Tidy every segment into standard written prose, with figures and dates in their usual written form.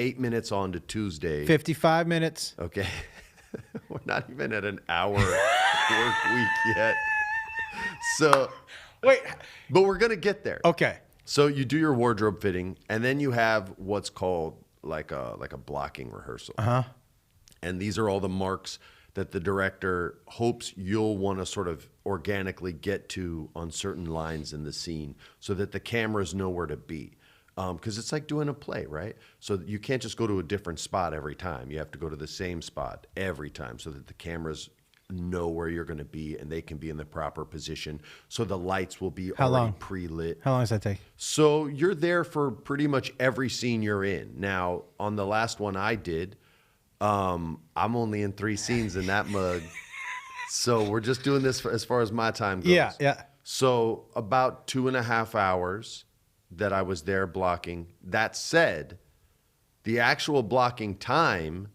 8 minutes on to Tuesday. 55 minutes. Okay. We're not even at an hour work week yet. So, Wait. but we're going to get there. Okay. So you do your wardrobe fitting, and then you have what's called like a blocking rehearsal. Uh-huh. And these are all the marks that the director hopes you'll want to sort of organically get to on certain lines in the scene so that the cameras know where to be. Because it's like doing a play, right? So you can't just go to a different spot every time. You have to go to the same spot every time so that the cameras know where you're going to be and they can be in the proper position. So the lights will be already pre-lit. How long does that take? So you're there for pretty much every scene you're in. Now, on the last one I did, I'm only in 3 scenes in that mug. So we're just doing this as far as my time goes. Yeah. So about 2.5 hours that I was there blocking. That said, the actual blocking time,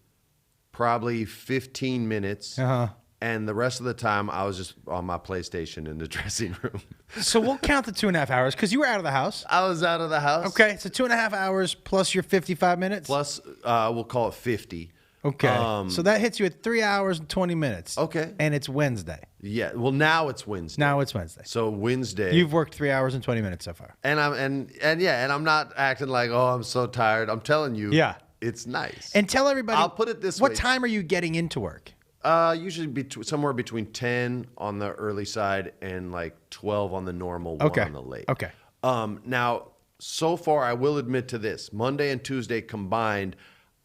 probably 15 minutes. Uh-huh. And the rest of the time, I was just on my PlayStation in the dressing room. So we'll count the 2.5 hours because you were out of the house. I was out of the house. Okay, so 2.5 hours plus your 55 minutes. Plus, we'll call it 50. Okay, so that hits you at 3 hours and 20 minutes. Okay. And it's Wednesday. Yeah, well, now it's Wednesday. Now it's Wednesday. So Wednesday. You've worked 3 hours and 20 minutes so far. And I'm not acting like, oh, I'm so tired. I'm telling you. Yeah. It's nice. And tell everybody. I'll put it this way. What time are you getting into work? Usually somewhere between 10 on the early side and like 12 on the normal, 1 on the late. Okay. Now, so far, I will admit to this. Monday and Tuesday combined,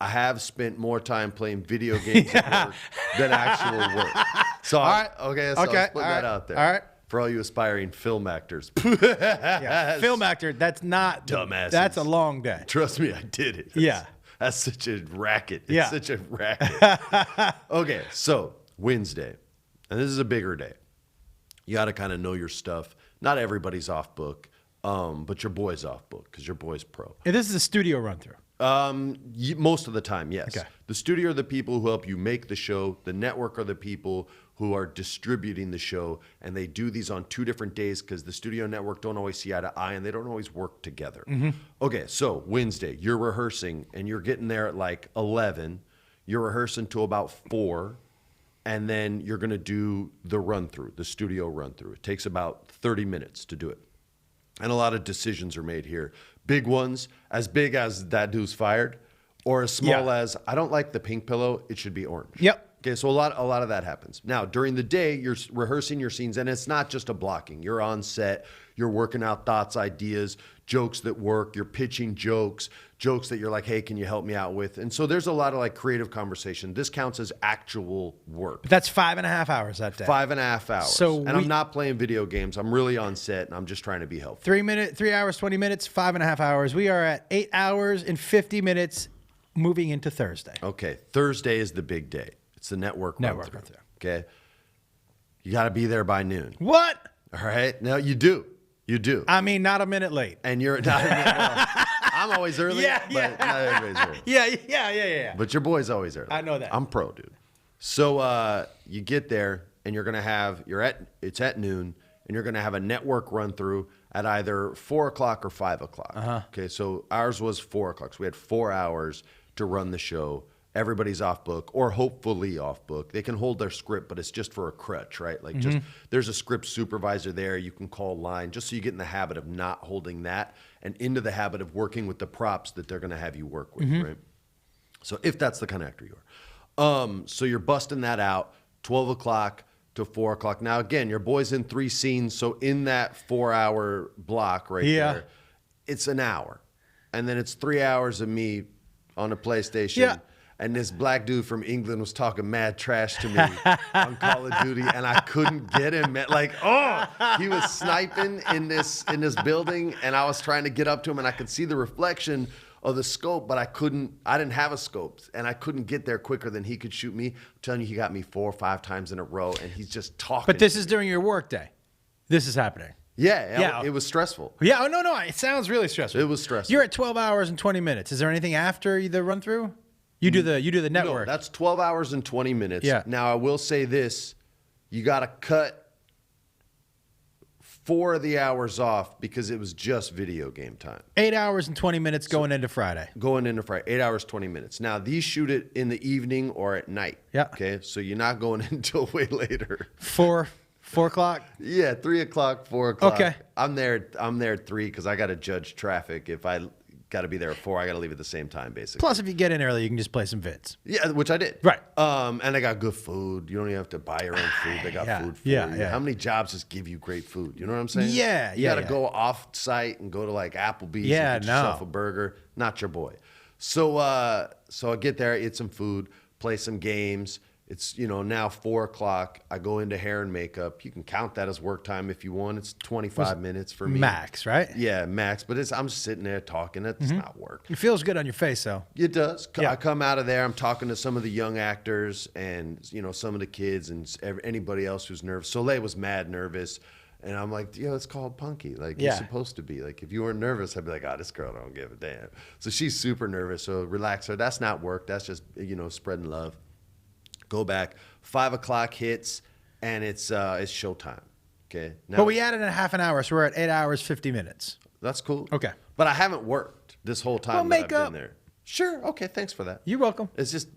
I have spent more time playing video games at work than actual work. So, right. Okay, so I'll put that out there. All right. For all you aspiring film actors. Yeah. Film actor, that's not Dumbasses. That's a long day. Trust me, I did it. Yeah. That's such a racket. It's Yeah. such a racket. Okay, so Wednesday, and this is a bigger day. You got to kind of know your stuff. Not everybody's off book, but your boy's off book because your boy's pro. And this is a studio run through. Most of the time, yes. Okay. The studio are the people who help you make the show. The network are the people who are distributing the show, and they do these on 2 different days because the studio and network don't always see eye to eye, and they don't always work together. Mm-hmm. Okay, so Wednesday, you're rehearsing, and you're getting there at like 11. You're rehearsing till about 4, and then you're going to do the run-through, the studio run-through. It takes about 30 minutes to do it. And a lot of decisions are made here. Big ones, as big as that dude's fired, or as small as, I don't like the pink pillow, it should be orange. Yep. Okay, so a lot of that happens. Now, during the day, you're rehearsing your scenes, and it's not just a blocking. You're on set, you're working out thoughts, ideas, jokes that work, you're pitching jokes that you're like, hey, can you help me out with? And so there's a lot of like creative conversation. This counts as actual work. But that's 5.5 hours that day. 5.5 hours. So I'm not playing video games. I'm really on set, and I'm just trying to be helpful. 3 hours, 20 minutes, 5.5 hours. We are at 8 hours and 50 minutes moving into Thursday. Okay, Thursday is the big day. It's the network run-through. Okay, you got to be there by noon. What? All right, now you do. I mean, not a minute late. And you're not. I'm always early. But not everybody's early. Yeah. But your boy's always early. I know that. I'm pro, dude. So you get there, and you're gonna have it's at noon, and you're gonna have a network run through at either 4 o'clock or 5 o'clock. Uh-huh. Okay, so ours was 4 o'clock. So we had 4 hours to run the show. Everybody's off book, or hopefully off book. They can hold their script, but it's just for a crutch, right? Like just there's a script supervisor there. You can call line just so you get in the habit of not holding that and into the habit of working with the props that they're going to have you work with, right? So if that's the kind of actor you are. So you're busting that out, 12 o'clock to 4 o'clock. Now, again, your boy's in 3 scenes. So in that 4-hour block there, it's an hour. And then it's 3 hours of me on a PlayStation. Yeah. And this black dude from England was talking mad trash to me on Call of Duty, and I couldn't get him. Like, he was sniping in this building, and I was trying to get up to him, and I could see the reflection of the scope, but I didn't have a scope, and I couldn't get there quicker than he could shoot me. I'm telling you, he got me 4 or 5 times in a row, and he's just talking. But this is during your work day. This is happening. Yeah, it was stressful. Yeah, no, it sounds really stressful. It was stressful. You're at 12 hours and 20 minutes. Is there anything after the run through? You do the network. No, that's 12 hours and 20 minutes. Yeah. Now, I will say this. You got to cut 4 of the hours off because it was just video game time. 8 hours and 20 minutes going into Friday. Going into Friday, 8 hours, 20 minutes. Now, these shoot it in the evening or at night. Yeah. Okay, so you're not going until way later. 4 o'clock? Yeah, 3 o'clock, 4 o'clock. Okay. I'm there at 3 because I got to judge traffic. If I got to be there at 4, I got to leave at the same time, basically. Plus, if you get in early, you can just play some vids. Yeah, which I did. Right. And they got good food. You don't even have to buy your own food. They got food for you. Yeah. How many jobs just give you great food? You know what I'm saying? Yeah, You got to go off site and go to like Applebee's and get yourself a burger. Not your boy. So I get there, eat some food, play some games. It's, now 4 o'clock. I go into hair and makeup. You can count that as work time if you want. It's 25 minutes for me. Max, right? Yeah, max. But I'm just sitting there talking. That's not work. It feels good on your face, though. It does. Yeah. I come out of there. I'm talking to some of the young actors and, some of the kids and anybody else who's nervous. Soleil was mad nervous. And I'm like, it's called punky. Like, you're supposed to be. Like, if you weren't nervous, I'd be like, this girl don't give a damn. So she's super nervous. So relax her. That's not work. That's just, spreading love. Go back. 5 o'clock hits, and it's showtime. Okay. Now, But we added a half an hour, so we're at 8 hours, 50 minutes. That's cool. Okay. But I haven't worked this whole time that I've been there. Sure. Okay. Thanks for that. You're welcome. It's just,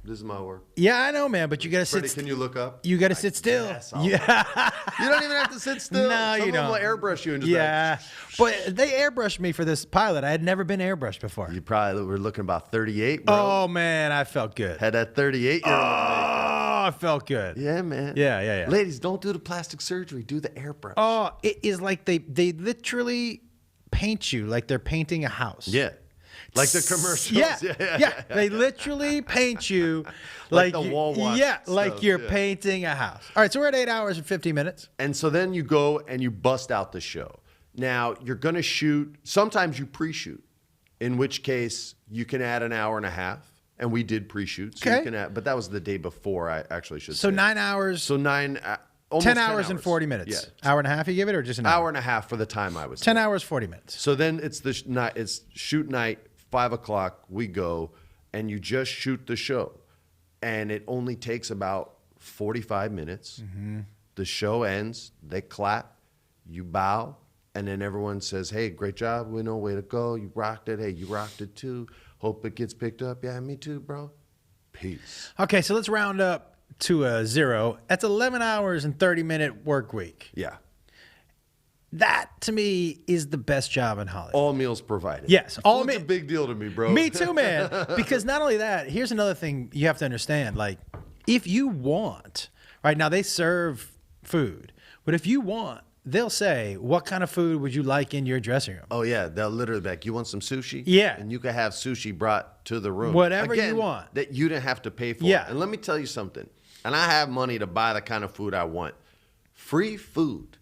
this is my work. Yeah, I know, man, but you got to sit Freddie, can you look up? You got to sit still. Yeah. You don't even have to sit still. No, Some you don't. Will airbrush you and just Yeah. But they airbrushed me for this pilot. I had never been airbrushed before. You probably were looking about 38, bro. Oh, man, I felt good. Had that 38-year-old. Oh, I felt good. Yeah, man. Yeah. Ladies, don't do the plastic surgery. Do the airbrush. Oh, it is like they literally paint you like they're painting a house. Yeah. Like the commercials. Yeah. They literally paint you like the wall watch. Yeah, stuff. like you're painting a house. All right, so we're at 8 hours and 50 minutes. And so then you go and you bust out the show. Now, you're going to shoot. Sometimes you pre-shoot, in which case you can add an hour and a half. And we did pre-shoot. So okay. You can add, but that was the day before, I actually should say. So 9 hours. So almost 10 hours and 40 minutes. Yeah. Hour and a half you give it, or just an hour? Hour and a half for the time I was 10 there. hours, 40 minutes. So then it's it's shoot night, 5 o'clock, we go, and you just shoot the show. And it only takes about 45 minutes. Mm-hmm. The show ends, they clap, you bow, and then everyone says, hey, great job, we know, way to go, you rocked it, hey, you rocked it too, hope it gets picked up, yeah, me too, bro, peace. Okay, so let's round up to a 0. That's 11 hours and 30-minute work week. Yeah. That, to me, is the best job in Hollywood. All meals provided. Yes. Food's a big deal to me, bro. Me too, man. Because not only that, here's another thing you have to understand. Like, if you want, right now they serve food, but if you want, they'll say, what kind of food would you like in your dressing room? Oh, yeah. They'll literally be like, you want some sushi? Yeah. And you can have sushi brought to the room. Whatever Again, you want. That you didn't have to pay for. Yeah. And let me tell you something. And I have money to buy the kind of food I want. Free food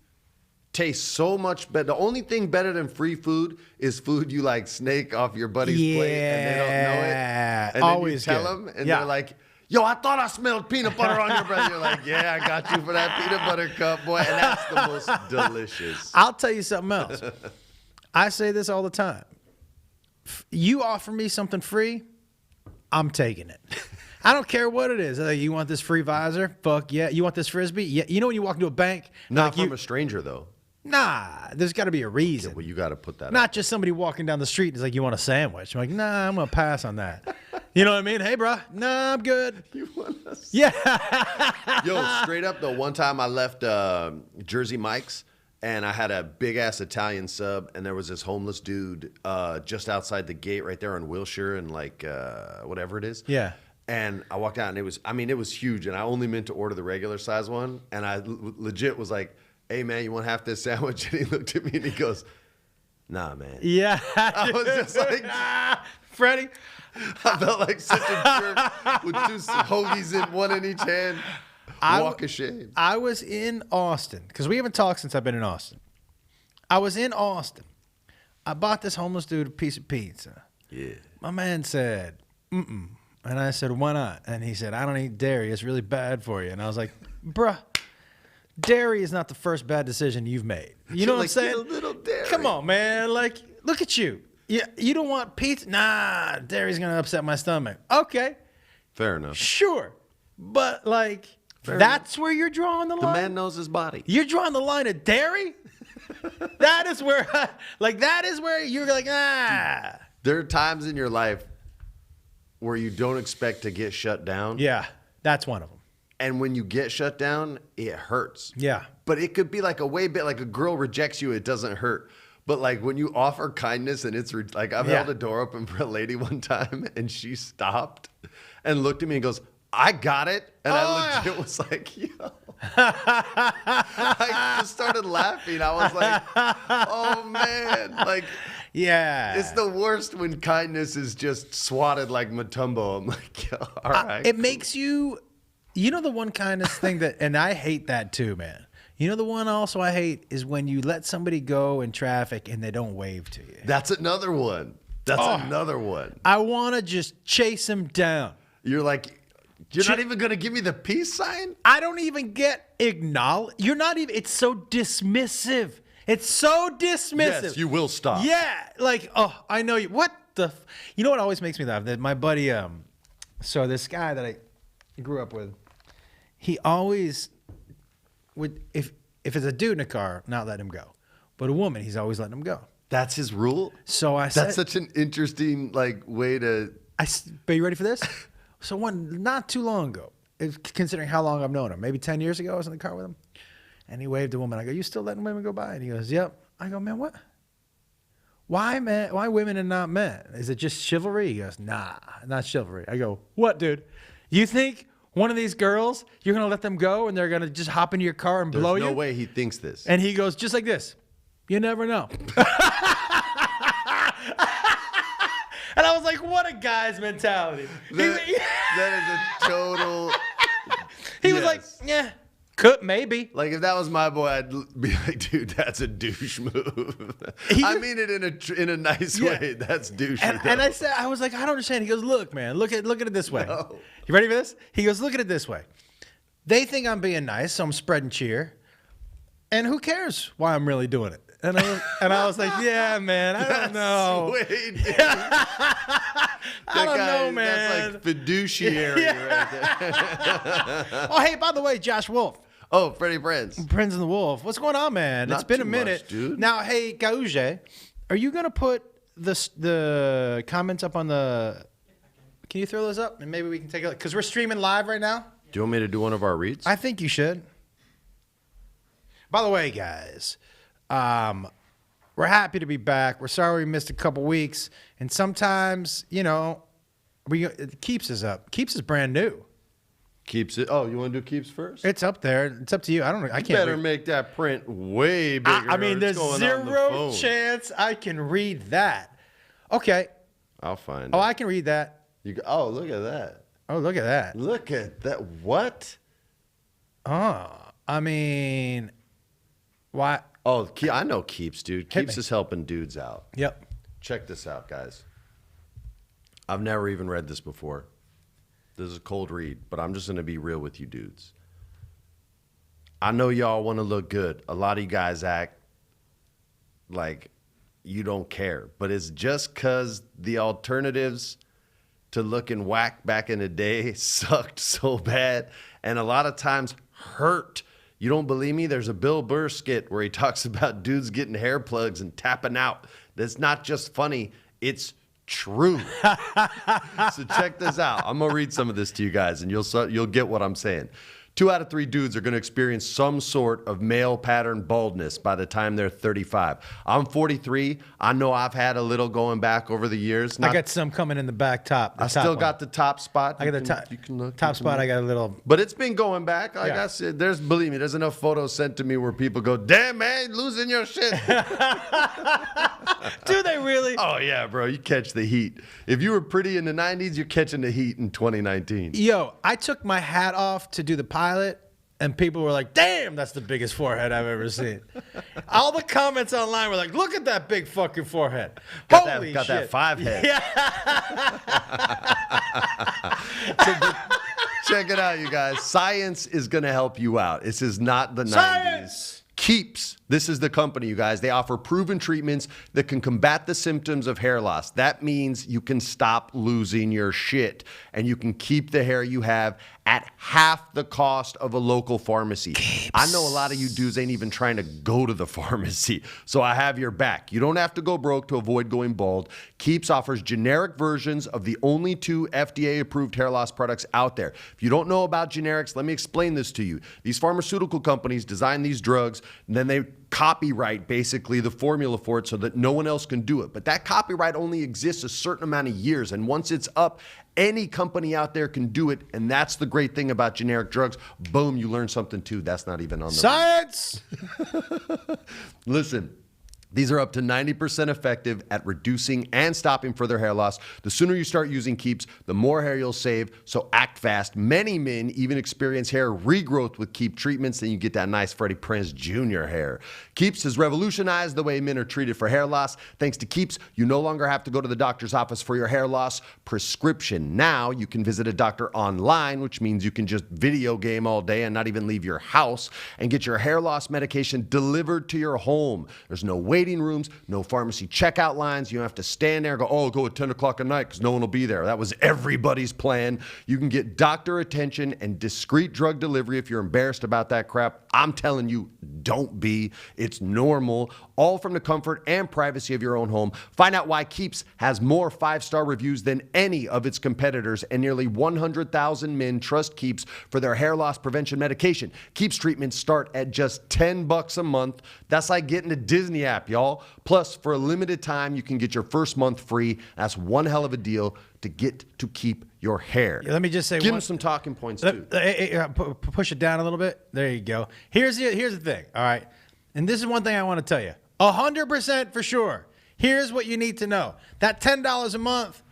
tastes so much better. The only thing better than free food is food you like snake off your buddy's plate and they don't know it. And always then you tell good. them and Yeah. they're like, yo, I thought I smelled peanut butter on your breath. You're like, yeah, I got you for that peanut butter cup, boy. And that's the most delicious. I'll tell you something else. I say this all the time. You offer me something free, I'm taking it. I don't care what it is. Like, you want this free visor? Fuck yeah. You want this Frisbee? Yeah. You know when you walk into a bank? Not like from a stranger, though. Nah, there's got to be a reason. Yeah, well, you got to put that Not out. just somebody walking down the street and is like, you want a sandwich? I'm like, nah, I'm going to pass on that. You know what I mean? Hey, bro, nah, I'm good. You want us? Yeah. Yo, straight up, though, one time I left Jersey Mike's, and I had a big-ass Italian sub, and there was this homeless dude just outside the gate right there on Wilshire and, like, whatever it is. Yeah. And I walked out, and it was huge, and I only meant to order the regular size one, and I legit was like, hey, man, you want half this sandwich? And he looked at me, and he goes, nah, man. Yeah. I was just like, Freddie. I felt like such a jerk with 2 hoagies in one in each hand. Walk of shame. I was in Austin, because we haven't talked since I've been in Austin. I was in Austin. I bought this homeless dude a piece of pizza. Yeah. My man said, mm-mm. And I said, why not? And he said, I don't eat dairy. It's really bad for you. And I was like, bruh, dairy is not the first bad decision you've made. You know what I'm saying? A little dairy. Come on, man. Like, look at you. Yeah, you don't want pizza? Nah, dairy's going to upset my stomach. Okay. Fair enough. Sure. But, like... That's where you're drawing the line? The man knows his body. You're drawing the line at dairy? That is where, that is where you're like, ah. There are times in your life where you don't expect to get shut down. Yeah, that's one of them. And when you get shut down, it hurts. Yeah. But it could be like a way bit, like a girl rejects you, it doesn't hurt. But like when you offer kindness and it's like I've held a door open for a lady one time and she stopped and looked at me and goes, I got it. And I legit was like, yo. I just started laughing. I was like, oh man. Like, yeah. It's the worst when kindness is just swatted like Matumbo. I'm like, yo, all right. It makes you, the one kindness thing that, and I hate that too, man. The one also I hate is when you let somebody go in traffic and they don't wave to you. That's another one. That's another one. I want to just chase them down. You're like, you're not even going to give me the peace sign? I don't even get acknowledged. You're not even, it's so dismissive. It's so dismissive. Yes, you will stop. Yeah. Like, oh, I know you. What the, you know what always makes me laugh? That my buddy, so this guy that I grew up with, he always would, if it's a dude in a car, not let him go. But a woman, he's always letting him go. That's his rule? So I said. That's such an interesting, like, way to. But you ready for this? So not too long ago, considering how long I've known him, maybe 10 years ago, I was in the car with him, and he waved a woman. I go, you still letting women go by? And he goes, yep. I go, man, what? Why, man? Why women and not men? Is it just chivalry? He goes, nah, not chivalry. I go, what, dude? You think one of these girls, you're going to let them go and they're going to just hop into your car and blow you? There's no way he thinks this. And he goes, just like this. You never know. And I was like, what a guy's mentality. That is a total. He was like, yeah, could maybe. Like if that was my boy, I'd be like, dude, that's a douche move. I mean it in a nice way. That's douche. And I was like, I don't understand. He goes, look, man, look at it this way. No. You ready for this? He goes, look at it this way. They think I'm being nice, so I'm spreading cheer. And who cares why I'm really doing it? And I was like, yeah, man, I don't know. Sweet, I don't know, man. That's like fiduciary right there. Oh, hey, by the way, Josh Wolf. Oh, Freddie Prinze. Prinze the Wolf. What's going on, man? Not it's been too a minute. much, dude. Now, hey, GEGGHEAD, are you going to put the comments up on the... Can you throw those up? And maybe we can take a look. Because we're streaming live right now. Do you want me to do one of our reads? I think you should. By the way, guys, we're happy to be back. We're sorry we missed a couple weeks. And sometimes, Keeps is up. Keeps is brand new. Keeps it. Oh, you want to do Keeps first? It's up there. It's up to you. I don't know. I can't. Better make that print way bigger. I mean, there's zero chance I can read that. Okay. I'll find it. Oh, I can read that. Oh, look at that. Oh, look at that. Look at that. What? Oh, I mean, why? Oh, I know Keeps, dude. Hit Keeps me. is helping dudes out. Yep. Check this out, guys. I've never even read this before. This is a cold read, but I'm just going to be real with you dudes. I know y'all want to look good. A lot of you guys act like you don't care, but it's just because the alternatives to looking whack back in the day sucked so bad and a lot of times hurt. You don't believe me? There's a Bill Burr skit where he talks about dudes getting hair plugs and tapping out. That's not just funny. It's true. So check this out. I'm going to read some of this to you guys and you'll get what I'm saying. 2 out of 3 dudes are going to experience some sort of male pattern baldness by the time they're 35. I'm 43. I know I've had a little going back over the years. I got some coming in the back top. I still got the top spot. I got the top. You can look. Top spot. I got a little. But it's been going back. Like I said, believe me, there's enough photos sent to me where people go, damn, man, losing your shit. Do they really? Oh, yeah, bro. You catch the heat. If you were pretty in the 90s, you're catching the heat in 2019. Yo, I took my hat off to do the pilot, and people were like, damn, that's the biggest forehead I've ever seen. All the comments online were like, look at that big fucking forehead. Holy got shit. that 5 head. Yeah. Check it out, you guys. Science is going to help you out. This is not the 90s. Science! Keeps. This is the company, you guys. They offer proven treatments that can combat the symptoms of hair loss. That means you can stop losing your shit and you can keep the hair you have at half the cost of a local pharmacy. I know a lot of you dudes ain't even trying to go to the pharmacy, so I have your back. You don't have to go broke to avoid going bald. Keeps offers generic versions of the only 2 FDA-approved hair loss products out there. If you don't know about generics, let me explain this to you. These pharmaceutical companies design these drugs, and then they copyright basically the formula for it so that no one else can do it. But that copyright only exists a certain amount of years, and once it's up, any company out there can do it, and that's the great thing about generic drugs. Boom, you learn something too. That's not even on the science. Listen. These are up to 90% effective at reducing and stopping further hair loss. The sooner you start using Keeps, the more hair you'll save, so act fast. Many men even experience hair regrowth with Keep treatments, then you get that nice Freddie Prinze Jr. hair. Keeps has revolutionized the way men are treated for hair loss. Thanks to Keeps, you no longer have to go to the doctor's office for your hair loss prescription. Now you can visit a doctor online, which means you can just video game all day and not even leave your house, and get your hair loss medication delivered to your home. There's no waiting rooms, no pharmacy checkout lines. You don't have to stand there and go at 10 o'clock at night because no one will be there. That was everybody's plan. You can get doctor attention and discreet drug delivery if you're embarrassed about that crap. I'm telling you, don't be. It's normal. All from the comfort and privacy of your own home. Find out why Keeps has more 5-star reviews than any of its competitors, and nearly 100,000 men trust Keeps for their hair loss prevention medication. Keeps treatments start at just $10 a month. That's like getting a Disney app, y'all. Plus, for a limited time, you can get your first month free. That's one hell of a deal to get to keep your hair. Yeah, let me just say, give them some talking points too. Push it down a little bit. There you go. Here's the thing. All right, and this is one thing I want to tell you. 100% for sure. Here's what you need to know. That $10 a month,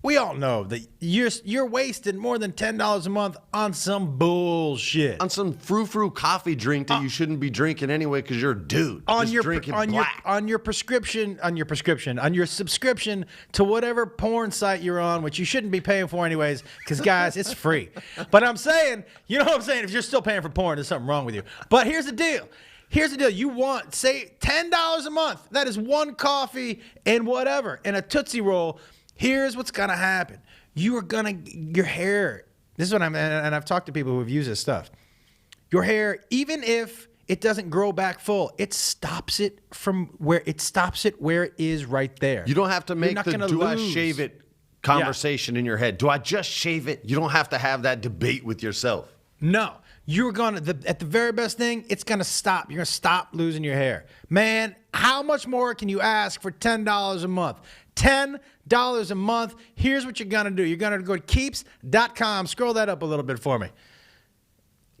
we all know that you're wasting more than $10 a month on some bullshit. On some frou-frou coffee drink that you shouldn't be drinking anyway because you're a dude. On your subscription to whatever porn site you're on, which you shouldn't be paying for anyways, because guys, it's free. But I'm saying, you know what I'm saying? If you're still paying for porn, there's something wrong with you. But here's the deal. You want, say, $10 a month. That is one coffee and whatever, and a Tootsie Roll. Here's what's going to happen. Your hair, this is what and I've talked to people who have used this stuff. Your hair, even if it doesn't grow back full, it stops it where it is right there. You don't have to make the do I shave it conversation in your head. Do I just shave it? You don't have to have that debate with yourself. No. You're going to, at the very best thing, it's going to stop. You're going to stop losing your hair. Man, how much more can you ask for $10 a month? $10 a month. Here's what you're going to do. You're going to go to keeps.com. Scroll that up a little bit for me.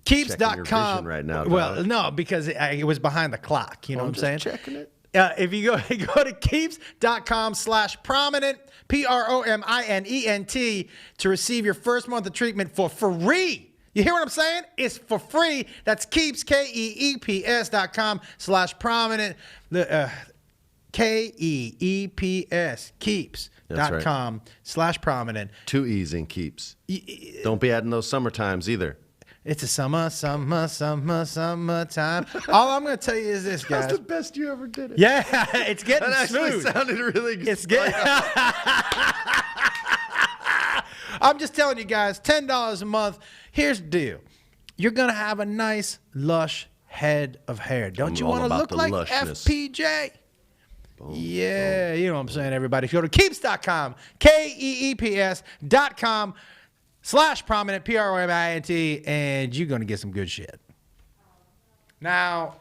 Keeps.com. Right now, well, no, because it was behind the clock. You know what I'm saying? Checking it. If you go to keeps.com/prominent, PROMINENT, to receive your first month of treatment for free. You hear what I'm saying? It's for free. That's Keeps, KEEPS.com/prominent. KEEPS, Keeps.com/prominent. Two E's in Keeps. Don't be adding those summer times either. It's a summertime. All I'm going to tell you is this, guys. That's the best you ever did it. Yeah, it's getting that smooth. Sounded really good. It's getting. I'm just telling you guys, $10 a month. Here's the deal. You're going to have a nice, lush head of hair. Don't you want to look like lushness. FPJ? Boom, yeah, boom. You know what I'm saying, everybody. If you go to keeps.com, KEEPS.com/prominent, PROMINT, and you're going to get some good shit. Now,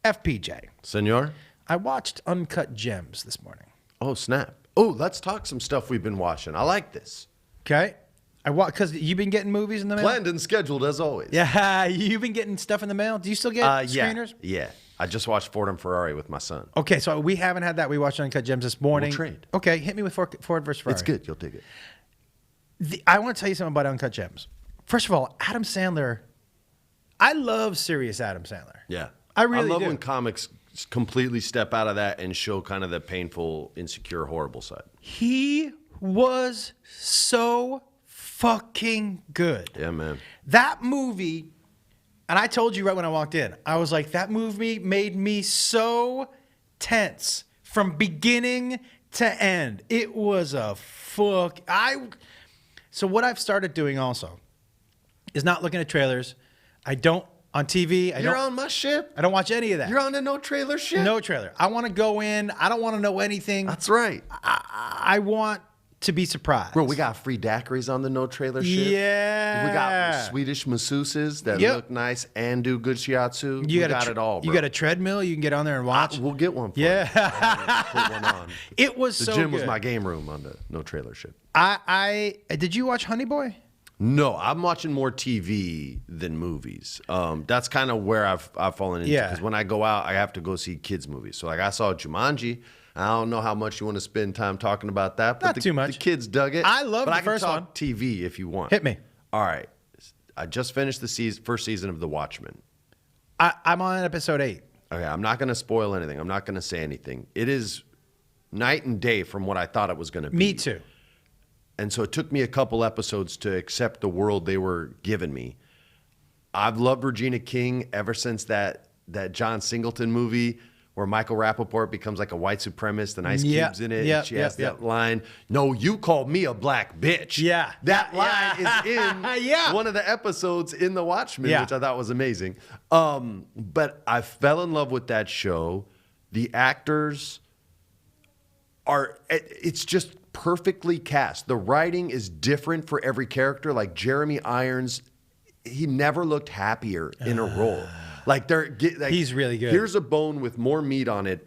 FPJ. Senor? I watched Uncut Gems this morning. Oh, snap. Oh, let's talk some stuff we've been watching. I like this. Okay. Because you've been getting movies in the mail? Planned and scheduled, as always. Yeah, you've been getting stuff in the mail? Do you still get screeners? Yeah. I just watched Ford and Ferrari with my son. Okay, so we haven't had that. We watched Uncut Gems this morning. We'll trade. Okay, hit me with Ford versus Ferrari. It's good. You'll dig it. I want to tell you something about Uncut Gems. First of all, Adam Sandler. I love serious Adam Sandler. Yeah. I really do. I love when comics completely step out of that and show kind of the painful, insecure, horrible side. He was so fucking good. Yeah, man. That movie And I told you right when I walked in, I was like, that movie made me so tense from beginning to end. It was a fuck. So what I've started doing also is not looking at trailers. I don't on TV. You're on my ship. I don't watch any of that. You're on the no trailer ship. No trailer. I want to go in. I don't want to know anything. That's right. I want to be surprised. Bro, we got free daiquiris on the no trailer ship. Yeah. We got Swedish masseuses that look nice and do good shiatsu. We got it all, bro. You got a treadmill you can get on there and watch? We'll get one for you. Put one on. It was the so gym good. was my game room on the no trailer ship. Did you watch Honey Boy? No, I'm watching more TV than movies. That's kind of where I've fallen into. Because when I go out, I have to go see kids' movies. So like I saw Jumanji. I don't know how much you want to spend time talking about that. But Not too much. The kids dug it. I love the first one. one. I can talk TV if you want. Hit me. All right. I just finished the first season of The Watchmen. I'm on episode 8. Okay, I'm not going to spoil anything. I'm not going to say anything. It is night and day from what I thought it was going to be. Me too. And so it took me a couple episodes to accept the world they were giving me. I've loved Regina King ever since that John Singleton movie where Michael Rappaport becomes like a white supremacist and Ice Cube's in it. And she has that line, "No, you called me a black bitch." Yeah. That line is in one of the episodes in The Watchmen, which I thought was amazing. But I fell in love with that show. The actors it's just perfectly cast. The writing is different for every character. Like Jeremy Irons, he never looked happier in a role. Like he's really good. Here's a bone with more meat on it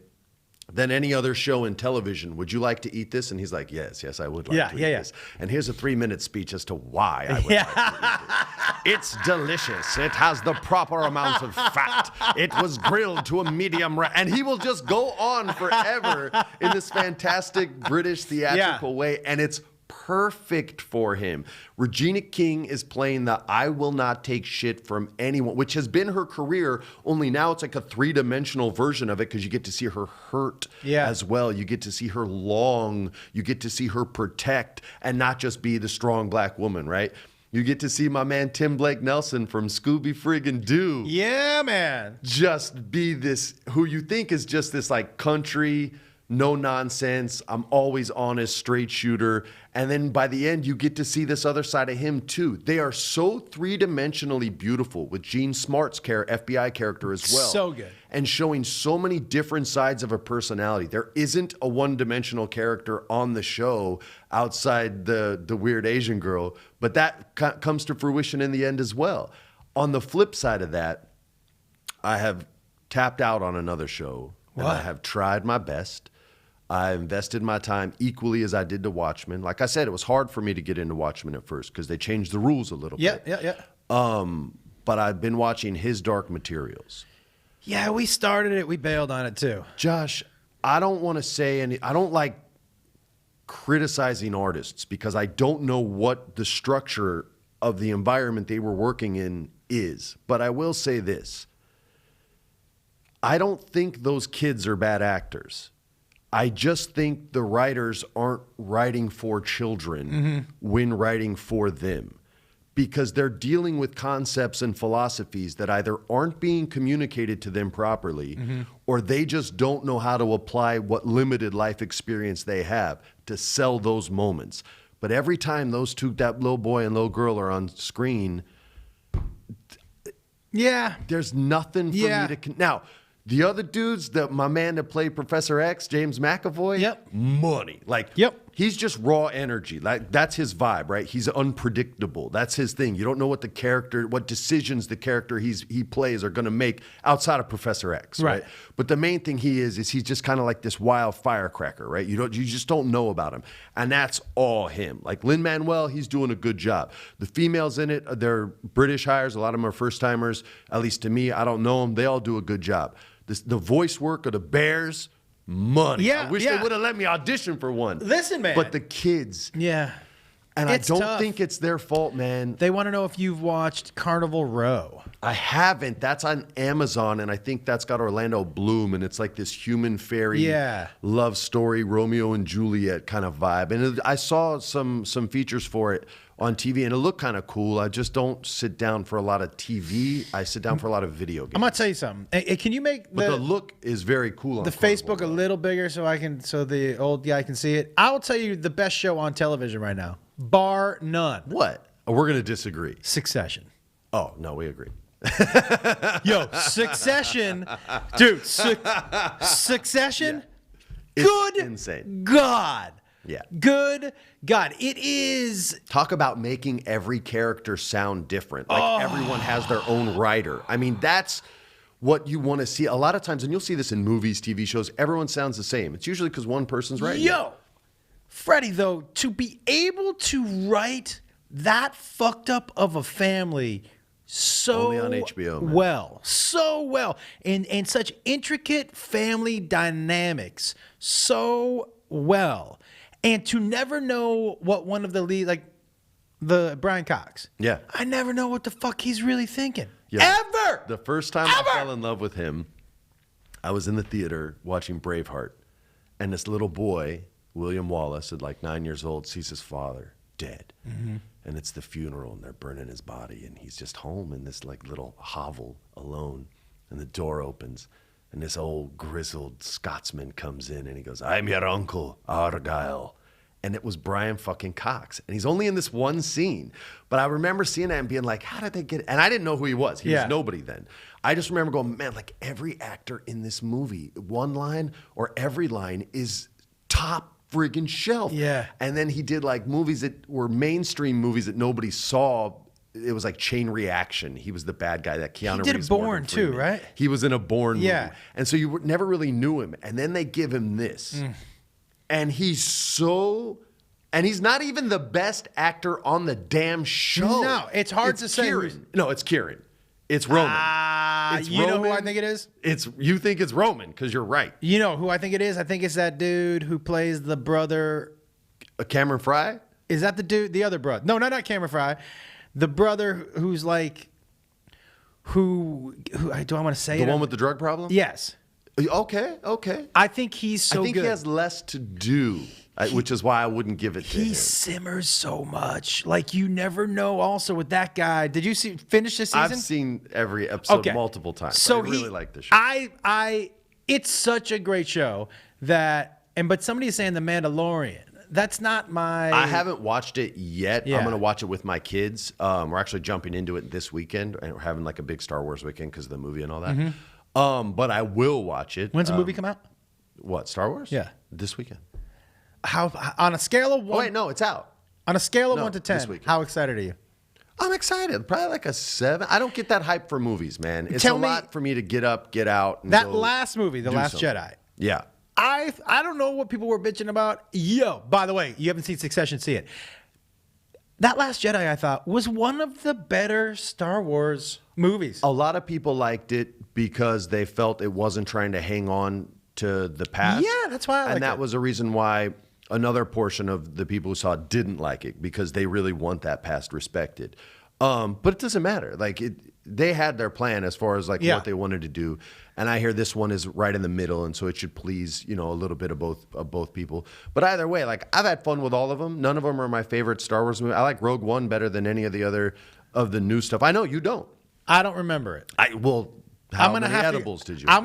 than any other show in television. Would you like to eat this? And he's like, yes, I would like to eat this. And here's a 3-minute speech as to why I would like to eat it. It's delicious. It has the proper amount of fat. It was grilled to a medium rare. And he will just go on forever in this fantastic British theatrical way. And it's perfect for him. Regina King is playing the I will not take shit from anyone, which has been her career, only now it's like a 3-dimensional version of it because you get to see her hurt as well. You get to see her long. You get to see her protect and not just be the strong black woman, right? You get to see my man Tim Blake Nelson from Scooby Friggin' Doo. Yeah, man. Just be this, who you think is just this like country, no nonsense, I'm always honest, straight shooter. And then by the end, you get to see this other side of him too. They are so 3-dimensionally beautiful with Gene Smart's FBI character as well. So good. And showing so many different sides of a personality. There isn't a one-dimensional character on the show outside the weird Asian girl, but that comes to fruition in the end as well. On the flip side of that, I have tapped out on another show. And I have tried my best. I invested my time equally as I did to Watchmen. Like I said, it was hard for me to get into Watchmen at first because they changed the rules a little bit. But I've been watching His Dark Materials. Yeah, we started it. We bailed on it too. Josh, I don't want to say I don't like criticizing artists because I don't know what the structure of the environment they were working in is. But I will say this. I don't think those kids are bad actors. I just think the writers aren't writing for children when writing for them because they're dealing with concepts and philosophies that either aren't being communicated to them properly or they just don't know how to apply what limited life experience they have to sell those moments. But every time those two, that little boy and little girl are on screen, there's nothing for me to... Now, the other dudes, my man that played Professor X, James McAvoy, money. Like, he's just raw energy. Like, that's his vibe, right? He's unpredictable. That's his thing. You don't know what decisions the character he plays are going to make outside of Professor X, right? But the main thing is he's just kind of like this wild firecracker, right? You just don't know about him. And that's all him. Like Lin-Manuel, he's doing a good job. The females in it, they're British hires. A lot of them are first-timers. At least to me, I don't know them. They all do a good job. The voice work of the Bears, money. I wish they would have let me audition for one. Listen, man. But the kids. And It's I don't tough. think it's their fault, man. They want to know if you've watched Carnival Row. I haven't. That's on Amazon, and I think that's got Orlando Bloom, and it's like this human fairy love story, Romeo and Juliet kind of vibe. And I saw some features for it on TV, and it looked kind of cool. I just don't sit down for a lot of TV. I sit down for a lot of video games. I'm gonna tell you something. Hey, can you make But the look is very cool on the Carnival Facebook Row. a little bigger so the old guy can see it? I will tell you the best show on television right now, bar none. What? Oh, we're going to disagree. Succession. Oh, no, we agree. Yo, Succession, dude. Succession. It's Good insane. God. Yeah. Good God. It is. Talk about making every character sound different. Like everyone has their own writer. I mean, that's what you want to see. A lot of times, and you'll see this in movies, TV shows, everyone sounds the same. It's usually because one person's writing. Yo, Freddie, though, to be able to write that fucked up of a family so Only on HBO, man. so well, and such intricate family dynamics so well, and to never know what one of the lead, like the Brian Cox, Yeah. I never know what the fuck he's really thinking. Yeah. Ever. The first time I fell in love with him, I was in the theater watching Braveheart, and this little boy, William Wallace, at like 9 years old, sees his father dead. Mm-hmm. And it's the funeral, and they're burning his body, and he's just home in this like little hovel alone. And the door opens, and this old grizzled Scotsman comes in, and he goes, "I'm your uncle, Argyle." And it was Brian fucking Cox. And he's only in this one scene. But I remember seeing that and being like, how did they get it? And I didn't know who he was. He was nobody then. I just remember going, man, like every actor in this movie, one line or every line is top friggin' shelf. Yeah. And then he did like movies that were mainstream movies that nobody saw. It was like Chain Reaction. He was the bad guy that Keanu He did Reeves. Bourne Morgan too, Freeman. right? He was in a Bourne Yeah. movie. And so you never really knew him. And then they give him this. And he's not even the best actor on the damn show. No, it's hard to say who's- Kieran. No, it's Kieran. It's Roman. It's you know who I Roman. think it is? You think it's Roman because you're right. You know who I think it is? I think it's that dude who plays the brother. Cameron Fry? Is that the dude? The other brother? No, not Cameron Fry. The brother who's like, who do I want to say The it? one with the drug problem? Yes. Okay. I think he's so I think good. he has less to do, which is why I wouldn't give it to He him. simmers so much. Like you never know. Also with that guy, did you finish this season? I've seen every episode multiple times. So I really like this show. It's such a great show but somebody is saying The Mandalorian. That's not my. I haven't watched it yet. Yeah. I'm going to watch it with my kids. We're actually jumping into it this weekend, and we're having like a big Star Wars weekend because of the movie and all that. But I will watch it. When's the movie come out? What, Star Wars? Yeah. This weekend. How on a scale of 1? Oh, wait, no, it's out. On a scale of No, 1 to this 10, weekend. how excited are you? I'm excited. Probably like a 7. I don't get that hype for movies, man. It's Tell a me- lot for me to get up, get out. And That go last movie, The do Last something. Jedi. Yeah. I don't know what people were bitching about. Yo, by the way, you haven't seen Succession, see it. That Last Jedi, I thought, was one of the better Star Wars movies. A lot of people liked it because they felt it wasn't trying to hang on to the past. Yeah, that's why I liked And that it. was a reason why another portion of the people who saw it didn't like it, because they really want that past respected. But it doesn't matter. Like they had their plan as far as like what they wanted to do. And I hear this one is right in the middle, and so it should please, a little bit of both people. But either way, like I've had fun with all of them. None of them are my favorite Star Wars movie. I like Rogue One better than any of the other of the new stuff. I know you don't. I don't remember it. How many edibles did you? I'm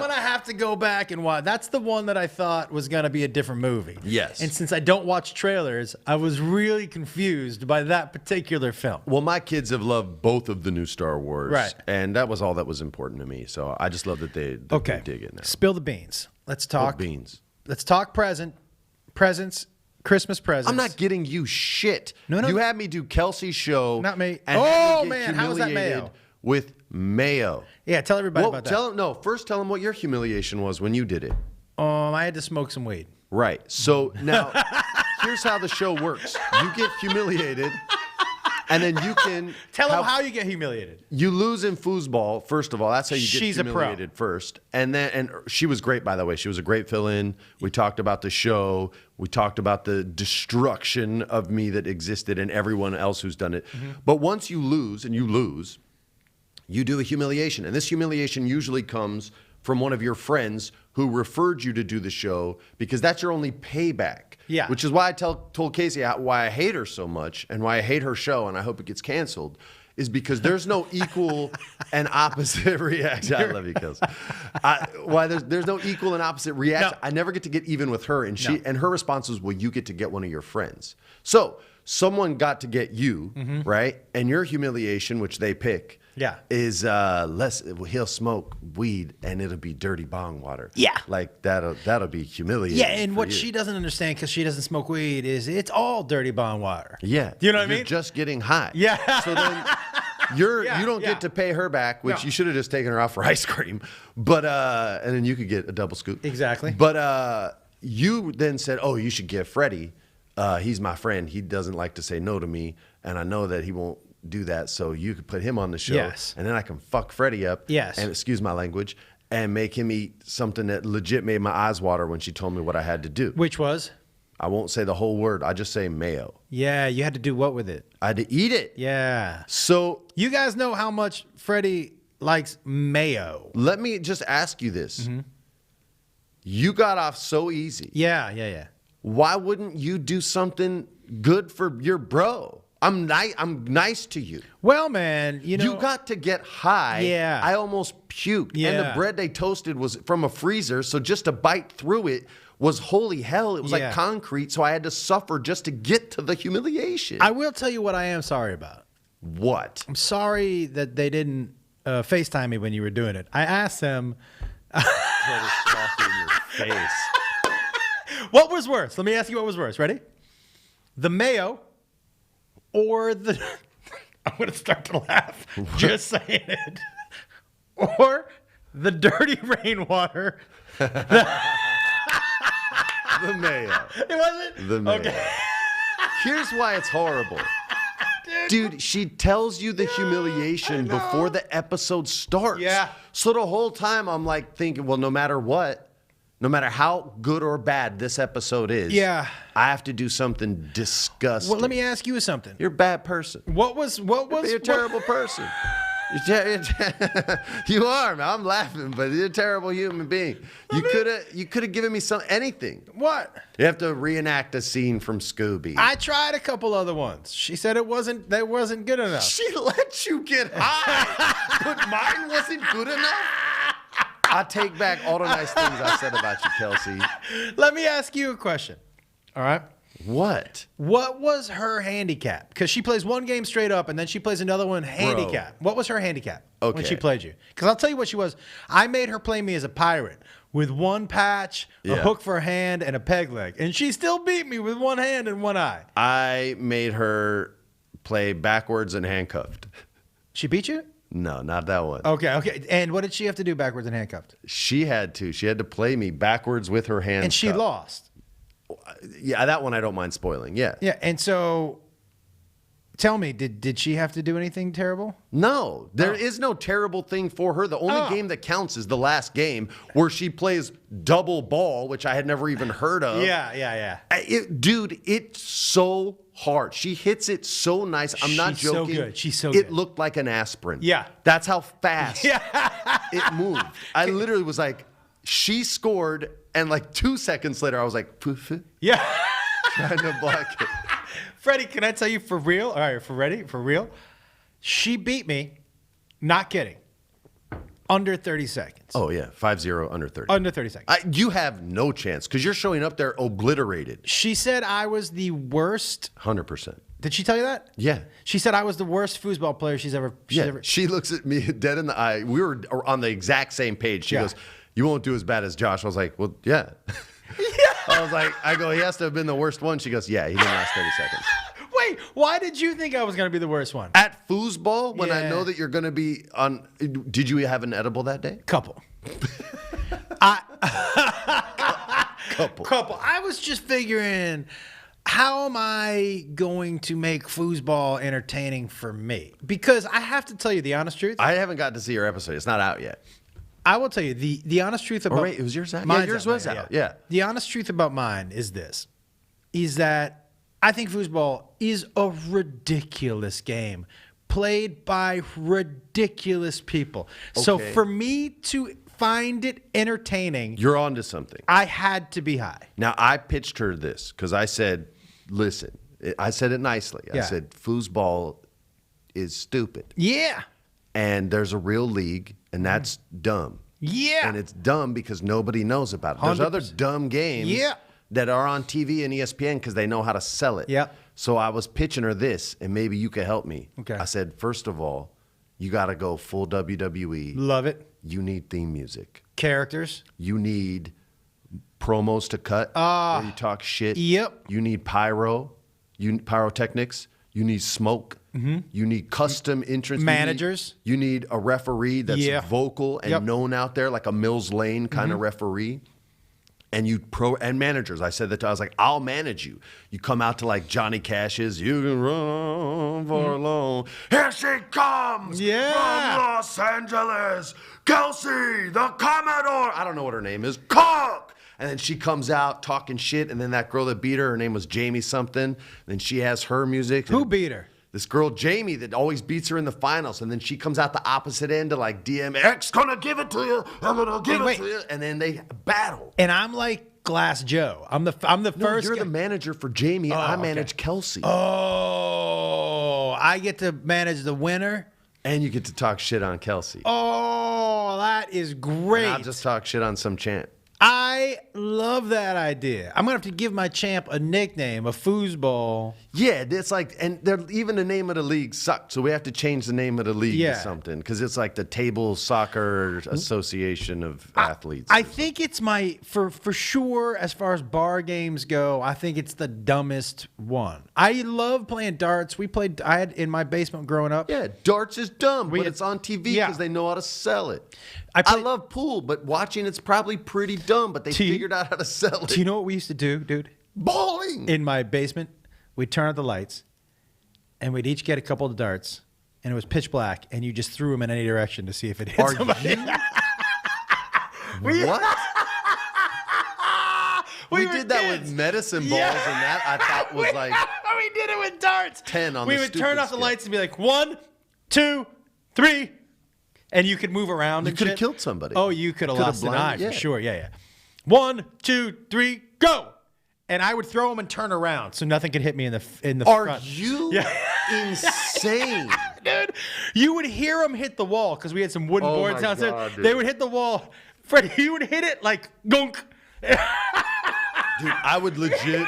gonna have to go back and watch. That's the one that I thought was gonna be a different movie. Yes. And since I don't watch trailers, I was really confused by that particular film. Well, my kids have loved both of the new Star Wars. Right. And that was all that was important to me. So I just love that they dig it now. Spill the beans. Let's talk beans. Let's talk presents, Christmas presents. I'm not getting you shit. No. You had me do Kelsey's show. Not me. And Oh, had me get man, how was that humiliated mayo? With mayo. Yeah, tell everybody about that. First tell them what your humiliation was when you did it. I had to smoke some weed. Right. So now, here's how the show works. You get humiliated. And then you can Tell them how you get humiliated. You lose in foosball, first of all. That's how you get She's humiliated first. And she was great, by the way. She was a great fill-in. We talked about the show. We talked about the destruction of me that existed and everyone else who's done it. But once you lose, you do a humiliation. And this humiliation usually comes from one of your friends who referred you to do the show because that's your only payback. Yeah. Which is why I told Casey why I hate her so much and why I hate her show and I hope it gets canceled is because there's no equal and opposite reaction. I love you, Kelsey. Why there's no equal and opposite reaction. No. I never get to get even with her. And and her response was, well, you get to get one of your friends. So someone got to get you, right? And your humiliation, which they pick, is he'll smoke weed and it'll be dirty bong water. Yeah. Like that'll be humiliating. Yeah, and what she doesn't understand because she doesn't smoke weed is it's all dirty bong water. Yeah. Do you know what I mean? You're just getting high. Yeah. So then you don't get to pay her back, which you should have just taken her out for ice cream. But and then you could get a double scoop. Exactly. But you then said, oh, you should give Freddie. He's my friend. He doesn't like to say no to me, and I know that he won't do that. So you could put him on the show, and then I can fuck Freddie up. Yes, and excuse my language, and make him eat something that legit made my eyes water when she told me what I had to do. Which was? I won't say the whole word. I just say mayo. Yeah, you had to do what with it? I had to eat it. Yeah. So you guys know how much Freddie likes mayo. Let me just ask you this: you got off so easy. Yeah. Why wouldn't you do something good for your bro? I'm nice to you. Well, man, you got to get high. Yeah. I almost puked. Yeah. And the bread they toasted was from a freezer, so just to bite through it was holy hell. It was like concrete, so I had to suffer just to get to the humiliation. I will tell you what I am sorry about. What? I'm sorry that they didn't FaceTime me when you were doing it. I asked them. Coffee in your face. What was worse? Let me ask you what was worse. Ready? The mayo or the... I'm going to start to laugh just saying it. Or the dirty rainwater. The mayo. It wasn't? The mayo. Okay. Here's why it's horrible. Dude, she tells you the humiliation before the episode starts. Yeah. So the whole time I'm like thinking, well, no matter what, no matter how good or bad this episode is, I have to do something disgusting. Well, let me ask you something. You're a bad person. You're a terrible person. You are, man. I'm laughing, but you're a terrible human being. You could have given me anything. What? You have to reenact a scene from Scooby. I tried a couple other ones. She said they wasn't good enough. She let you get high, but mine wasn't good enough. I take back all the nice things I said about you, Kelsey. Let me ask you a question. All right. What? What was her handicap? Because she plays one game straight up, and then she plays another one handicap. What was her handicap when she played you? Because I'll tell you what she was. I made her play me as a pirate with one patch, a hook for a hand, and a peg leg. And she still beat me with one hand and one eye. I made her play backwards and handcuffed. She beat you? No, not that one. Okay. And what did she have to do backwards and handcuffed? She had to. She had to play me backwards with her hands. And she lost. Yeah, that one I don't mind spoiling. Yeah. Yeah, and so tell me, did she have to do anything terrible? No, there is no terrible thing for her. The only game that counts is the last game where she plays double ball, which I had never even heard of. Yeah. Dude, it's so hard. She hits it so nice. I'm not joking. So good. She's so good. It looked like an aspirin. Yeah. That's how fast it moved. I literally was like, she scored, and like 2 seconds later, I was like, poof. Yeah. Trying to block it. Freddie, can I tell you for real? All right, for real? She beat me, not kidding, under 30 seconds. Oh, yeah. 5-0, under 30. Under 30 seconds. You have no chance because you're showing up there obliterated. She said I was the worst. 100%. Did she tell you that? Yeah. She said I was the worst foosball player she's ever. She looks at me dead in the eye. We were on the exact same page. She goes, you won't do as bad as Josh. I was like, well, yeah. I go, he has to have been the worst one. She goes, yeah, he didn't last 30 seconds. Wait, why did you think I was going to be the worst one? At foosball, when I know that you're going to be on, did you have an edible that day? Couple. Couple. I was just figuring, how am I going to make foosball entertaining for me? Because I have to tell you the honest truth. I haven't got to see your episode. It's not out yet. I will tell you the honest truth about. Oh wait, it was yours out. Yeah, yours was out. Yeah. The honest truth about mine is this: is that I think foosball is a ridiculous game played by ridiculous people. So Okay. for me to find it entertaining, You're onto something. I had to be high. Now, I pitched her this because I said, listen, I said it nicely. I Yeah. said, foosball is stupid. Yeah. And there's a real league, and that's dumb. Yeah. And it's dumb because nobody knows about it. There's other 100%. dumb games Yeah. that are on TV and ESPN because they know how to sell it. Yeah. So I was pitching her this, and maybe you could help me. Okay. I said, first of all, you got to go full WWE. Love it. You need theme music. Characters. You need promos to cut where you talk shit. Yep. You need pyrotechnics. You need smoke. You need custom entrance Managers. You need a referee that's Yeah. vocal and Yep. known out there, like a Mills Lane kind of referee. And and managers. I said that I was like, I'll manage you. You come out to like Johnny Cash's, you can run for long. Here she comes Yeah. from Los Angeles. Kelsey, the Commodore. I don't know what her name is. Cook. And then she comes out talking shit. And then that girl that beat her name was Jamie something. And then she has her music. Who beat her? This girl, Jamie, that always beats her in the finals. And then she comes out the opposite end to like DMX, gonna give it to you. I'm gonna give it to you. And then they battle. And I'm like Glass Joe. I'm the No, first. you're the manager for Jamie. I okay. manage Kelsey. Oh, I get to manage the winner. And you get to talk shit on Kelsey. Oh, that is great. Not just talk shit on some champ. I love that idea. I'm gonna have to give my champ a nickname, a foosball. Yeah, it's like, and even the name of the league sucked, so we have to change the name of the league Yeah. to something because it's like the Table Soccer Association of Athletes. I think it's for sure as far as bar games go. I think it's the dumbest one. I love playing darts. I had in my basement growing up. Yeah, darts is dumb, but had- it's on TV Yeah. because they know how to sell it. I I played- love pool, but watching it's probably pretty dumb, but they figured out how to sell it. Do you know what we used to do, dude? Bowling! In my basement, we'd turn out the lights, and we'd each get a couple of darts, and it was pitch black, and you just threw them in any direction to see if it hit Are somebody. you? What? We were did that kids. with medicine balls, Yeah. and that I thought was like we did it with darts. 10 on we the would turn stupid off the scale. lights and be like 1, 2, 3, and you could move around. You and could have shit. killed somebody. Oh, you could have Coulda lost an eye blinded- for yeah. sure. Yeah. 1, 2, 3, go. And I would throw them and turn around so nothing could hit me in the Are front. you insane? Dude, you would hear them hit the wall because we had some wooden Oh boards my downstairs. God, dude. They would hit the wall. Freddie, you would hit it like gunk. Dude, I would legit.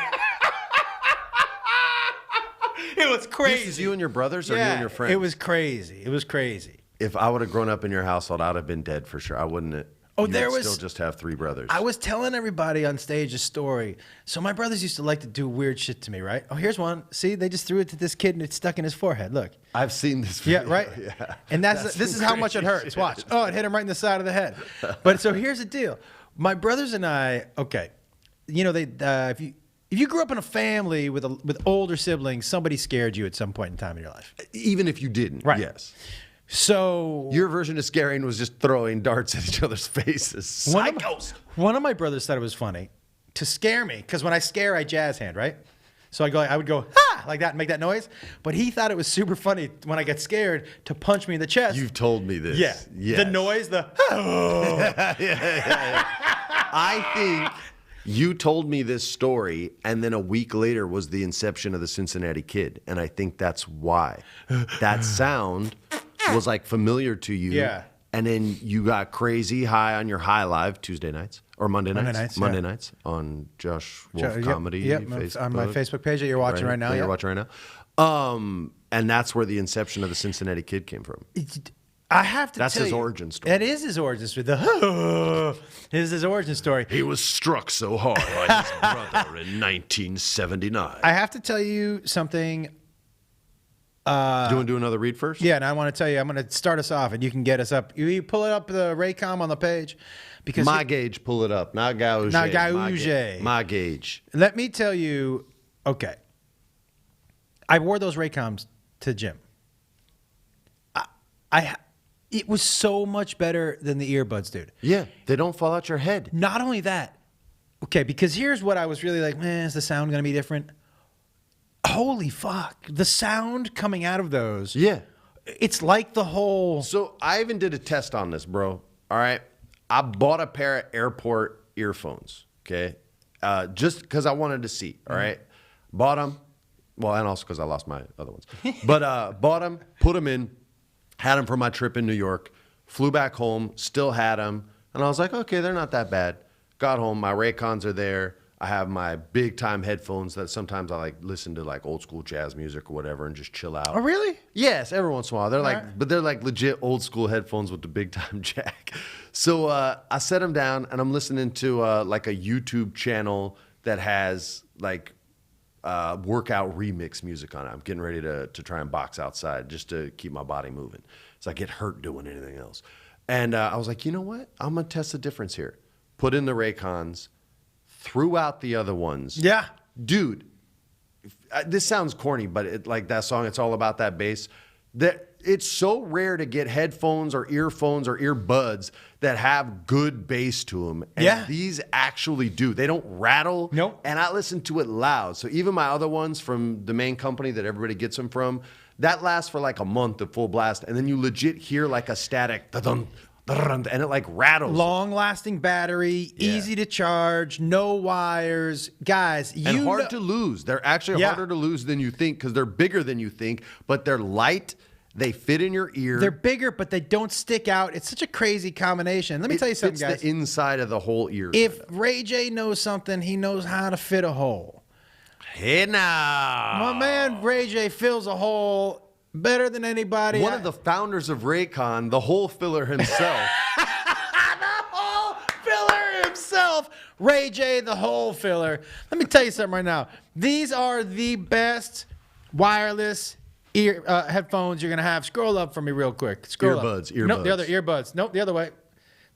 It was crazy. This is you and your brothers or you and your friends? It was crazy. It was crazy. If I would have grown up in your household, I'd have been dead for sure. I wouldn't. Oh, you there would was- still just have 3 brothers. I was telling everybody on stage a story. So my brothers used to like to do weird shit to me, right? Oh, here's one. See, they just threw it to this kid and it stuck in his forehead. Look. I've seen this. Yeah, Video. right. Yeah. And this is how much it hurts. Watch. Oh, it hit him right in the side of the head. But so here's the deal. My brothers and I. Okay, you know if you grew up in a family with older siblings, somebody scared you at some point in time in your life. Even if you didn't. Right. Yes. So Your version of scaring was just throwing darts at each other's faces. Psychos. One of my brothers thought it was funny to scare me because when I scare, I jazz hand, right? So I would go ha like that and make that noise. But he thought it was super funny when I get scared to punch me in the chest. You've told me this. Yeah. Yes. The noise, I think you told me this story, and then a week later was the inception of the Cincinnati Kid, and I think that's why that sound was like familiar to you. Yeah. And then you got crazy high on your High Live Tuesday nights or Monday nights. Monday Nights on Josh Wolf Yep, Comedy. Yep, Facebook, on my Facebook page that you're watching right now. You're Yeah. watching right now. And that's where the inception of the Cincinnati Kid came from. I have to That's tell his you, origin story. That is his origin story. Is his origin story. He was struck so hard by his brother in 1979. I have to tell you something. Do you want to do another read first? Yeah, and I want to tell you, I'm going to start us off, and you can get us up. You pull it up the Raycon on the page, because My gauge, pull it up. Not gauge. Not gauge. My gauge. let me tell you. Okay. I wore those Raycons to the gym. It was so much better than the earbuds, dude. Yeah, they don't fall out your head. Not only that, okay, because here's what I was really like, man, is the sound going to be different? Holy fuck. The sound coming out of those. Yeah. It's like the whole. So I even did a test on this, bro. All right. I bought a pair of airport earphones, okay? Just because I wanted to see, all right? Bought them. Well, and also because I lost my other ones. But bought them, put them in, had them for my trip in New York, flew back home, still had them. And I was like, okay, they're not that bad. Got home, my Raycons are there. I have my big time headphones that sometimes I like listen to like old school jazz music or whatever and just chill out. Oh, really? Yes, every once in a while. They're like, right. but they're like legit old school headphones with the big time jack. So I set them down and I'm listening to like a YouTube channel that has like workout remix music on it. I'm getting ready to try and box outside just to keep my body moving. So I get hurt doing anything else. And I was like, you know what? I'm going to test the difference here. Put in the Raycons, threw out the other ones. Yeah. Dude, this sounds corny, but like that song, It's All About That Bass. That it's so rare to get headphones or earphones or earbuds that have good bass to them. And yeah. These actually do. They don't rattle. Nope. And I listen to it loud. So even my other ones from the main company that everybody gets them from, that lasts for like a month at full blast. And then you legit hear like a static, da-dum, da-dum, and it like rattles. Long-lasting battery, easy to charge, no wires. Guys, and hard to lose. They're actually harder to lose than you think because they're bigger than you think, but they're light. They fit in your ear. They're bigger, but they don't stick out. It's such a crazy combination. Let me tell you something, guys. It's the inside of the whole ear. If Ray J knows something, he knows how to fit a hole. Hey now. My man Ray J fills a hole better than anybody. One of the founders of Raycon, the hole filler himself. The hole filler himself. Ray J, the hole filler. Let me tell you something right now. These are the best wireless headphones you're going to have. Scroll up for me real quick. Scroll earbuds, up. earbuds. Nope, the other earbuds. Nope, the other way.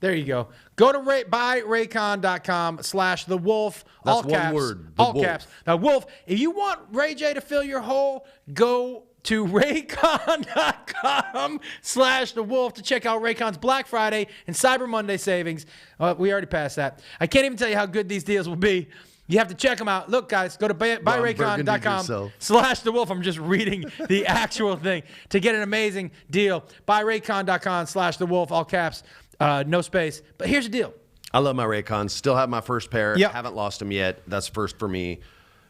There you go. Go to buyraycon.com/the wolf. That's all caps, one word. All caps. Now, Wolf, if you want Ray J to fill your hole, go to raycon.com/the wolf to check out Raycon's Black Friday and Cyber Monday savings. We already passed that. I can't even tell you how good these deals will be. You have to check them out. Look, guys, go to buyraycon.com/the wolf. I'm just reading the actual thing to get an amazing deal. Buyraycon.com/the wolf, all caps, no space. But here's the deal. I love my Raycons. Still have my first pair. Yep. Haven't lost them yet. That's first for me.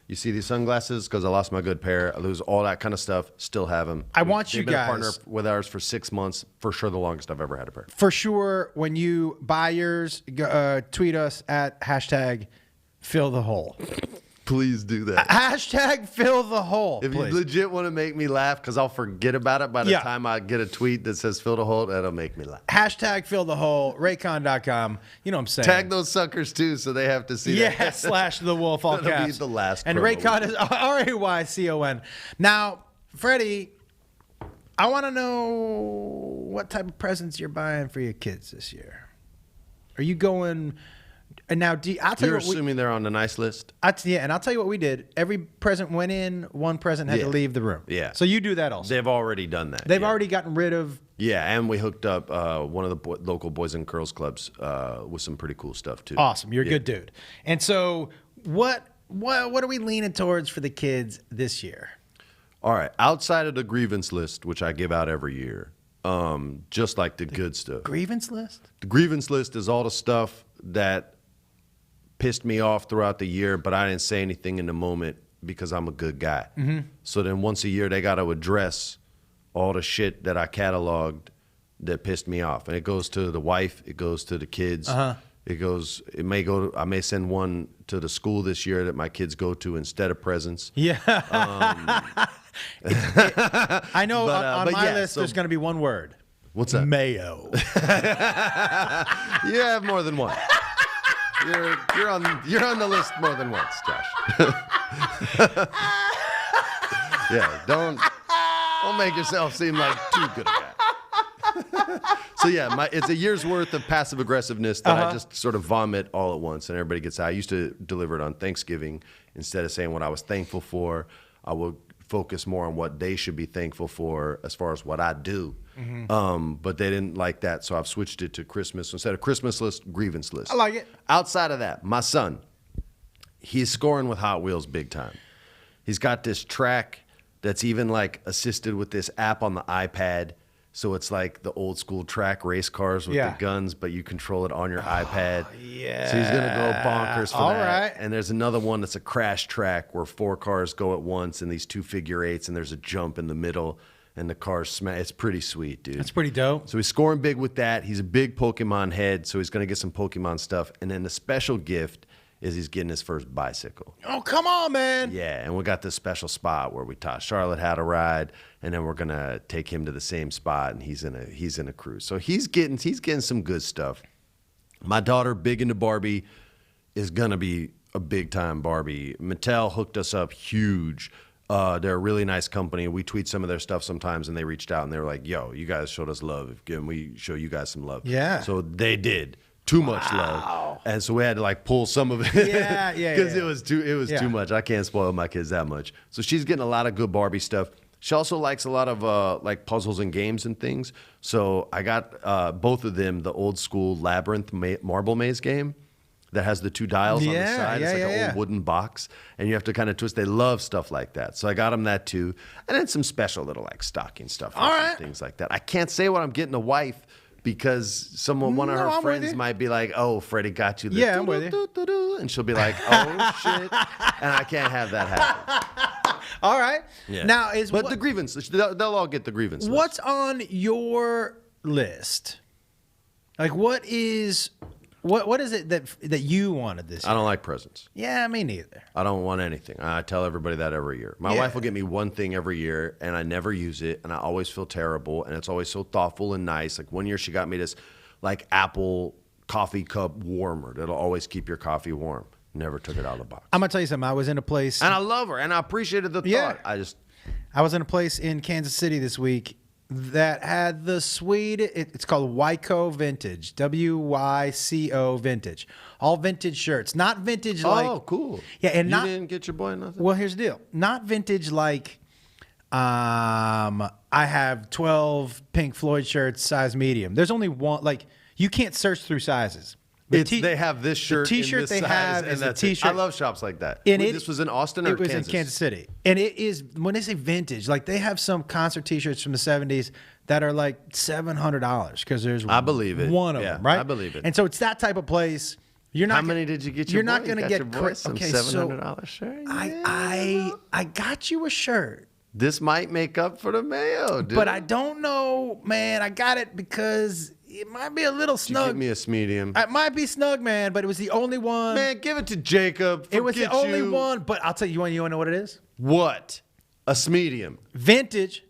You see these sunglasses? Because I lost my good pair. I lose all that kind of stuff. Still have them. I want you They've been guys. a partner with ours for 6 months. For sure the longest I've ever had a pair. For sure, when you buy yours, tweet us at #FillTheHole. Please do that. #FillTheHole. If please. you legit want to make me laugh, because I'll forget about it by the time I get a tweet that says fill the hole, that'll make me laugh. #FillTheHole, Raycon.com. You know what I'm saying. Tag those suckers too, so they have to see that. Yeah, /the wolf, all That'll caps. be the last And promo. Raycon is RAYCON. Now, Freddie, I want to know what type of presents you're buying for your kids this year. Are you going... And now, I'll tell You're you what assuming they're on the nice list? and I'll tell you what we did. Every present went in, one present had to leave the room. Yeah. So you do that also. They've already done that. They've already gotten rid of... Yeah, and we hooked up one of the local Boys and Girls Clubs with some pretty cool stuff, too. Awesome. You're a good dude. And so what are we leaning towards for the kids this year? All right. Outside of the grievance list, which I give out every year, just like the good stuff. Grievance list? The grievance list is all the stuff that pissed me off throughout the year, but I didn't say anything in the moment because I'm a good guy. Mm-hmm. So then once a year, they got to address all the shit that I cataloged that pissed me off. And it goes to the wife. It goes to the kids. Uh-huh. I may send one to the school this year that my kids go to instead of presents. Yeah. I know on my list, there's going to be one word. What's that? Mayo. You have more than one. You're on the list more than once, Josh. Yeah, don't make yourself seem like too good a guy. So yeah, it's a year's worth of passive aggressiveness that I just sort of vomit all at once, and everybody gets out. I used to deliver it on Thanksgiving instead of saying what I was thankful for. I would focus more on what they should be thankful for as far as what I do. But they didn't like that, so I've switched it to Christmas. Instead of Christmas list, grievance list. I like it. Outside of that, my son, he's scoring with Hot Wheels big time. He's got this track that's even like assisted with this app on the iPad. So it's like the old school track race cars with the guns, but you control it on your iPad. Yeah. So he's going to go bonkers for All that. right. And there's another one that's a crash track where 4 cars go at once and these 2 figure-8s, and there's a jump in the middle and the cars smash. It's pretty sweet, dude. That's pretty dope. So he's scoring big with that. He's a big Pokemon head, so he's going to get some Pokemon stuff. And then the special gift is he's getting his first bicycle. Oh, come on, man. Yeah, and we got this special spot where we taught Charlotte how to ride, and then we're gonna take him to the same spot, and he's in a cruise. So he's getting some good stuff. My daughter, big into Barbie, is gonna be a big time Barbie. Mattel hooked us up huge. They're a really nice company. We tweet some of their stuff sometimes, and they reached out and they were like, "Yo, you guys showed us love. Can we show you guys some love?" Yeah. So they did. Too much love, and so we had to like pull some of it, because it was too much. I can't spoil my kids that much. So she's getting a lot of good Barbie stuff. She also likes a lot of like puzzles and games and things. So I got both of them the old school Labyrinth marble maze game that has the 2 dials on the side. It's like an old wooden box, and you have to kind of twist. They love stuff like that. So I got them that too, and then some special little like stocking stuff, and things like that. I can't say what I'm getting the wife, because one of her friends might be like, "Oh, Freddie got you the I'm with you." and she'll be like, "Oh shit," and I can't have that happen. All right. Yeah. Now but the grievance, they'll all get the grievance. What's on your list? Like, what is it that you wanted this year? I don't like presents. Yeah, me neither. I don't want anything. I tell everybody that every year. My wife will get me one thing every year, and I never use it, and I always feel terrible, and it's always so thoughtful and nice. Like one year she got me this like Apple coffee cup warmer that'll always keep your coffee warm. Never took it out of the box. I'm going to tell you something. I was in a place. And I love her, and I appreciated the thought. I was in a place in Kansas City this week that had the sweet, it's called Wyco Vintage, WYCO Vintage. All vintage shirts, not vintage like. Oh, cool. Yeah, and you didn't get your boy nothing? Well, here's the deal. Not vintage like, I have 12 Pink Floyd shirts, size medium. There's only one, like, you can't search through sizes. They have this shirt. The T-shirt in this they size, have and is the that's it. T-shirt. I love shops like that. And this was in Austin or Kansas? It was Kansas? in Kansas City. And it is, when they say vintage, like they have some concert T-shirts from the 70s that are like $700 because there's I believe it. One of them, right? I believe it. And so it's that type of place. You're not. How many did you get? You're not going to get some okay, $700 shirt. Yeah. I got you a shirt. This might make up for the mayo, dude. But I don't know, man. I got it because it might be a little snug. Give me a medium. It might be snug, man, but it was the only one. Man, give it to Jacob. It was the only you. one, but I'll tell you, you want to know what it is? What? A smedium. Vintage.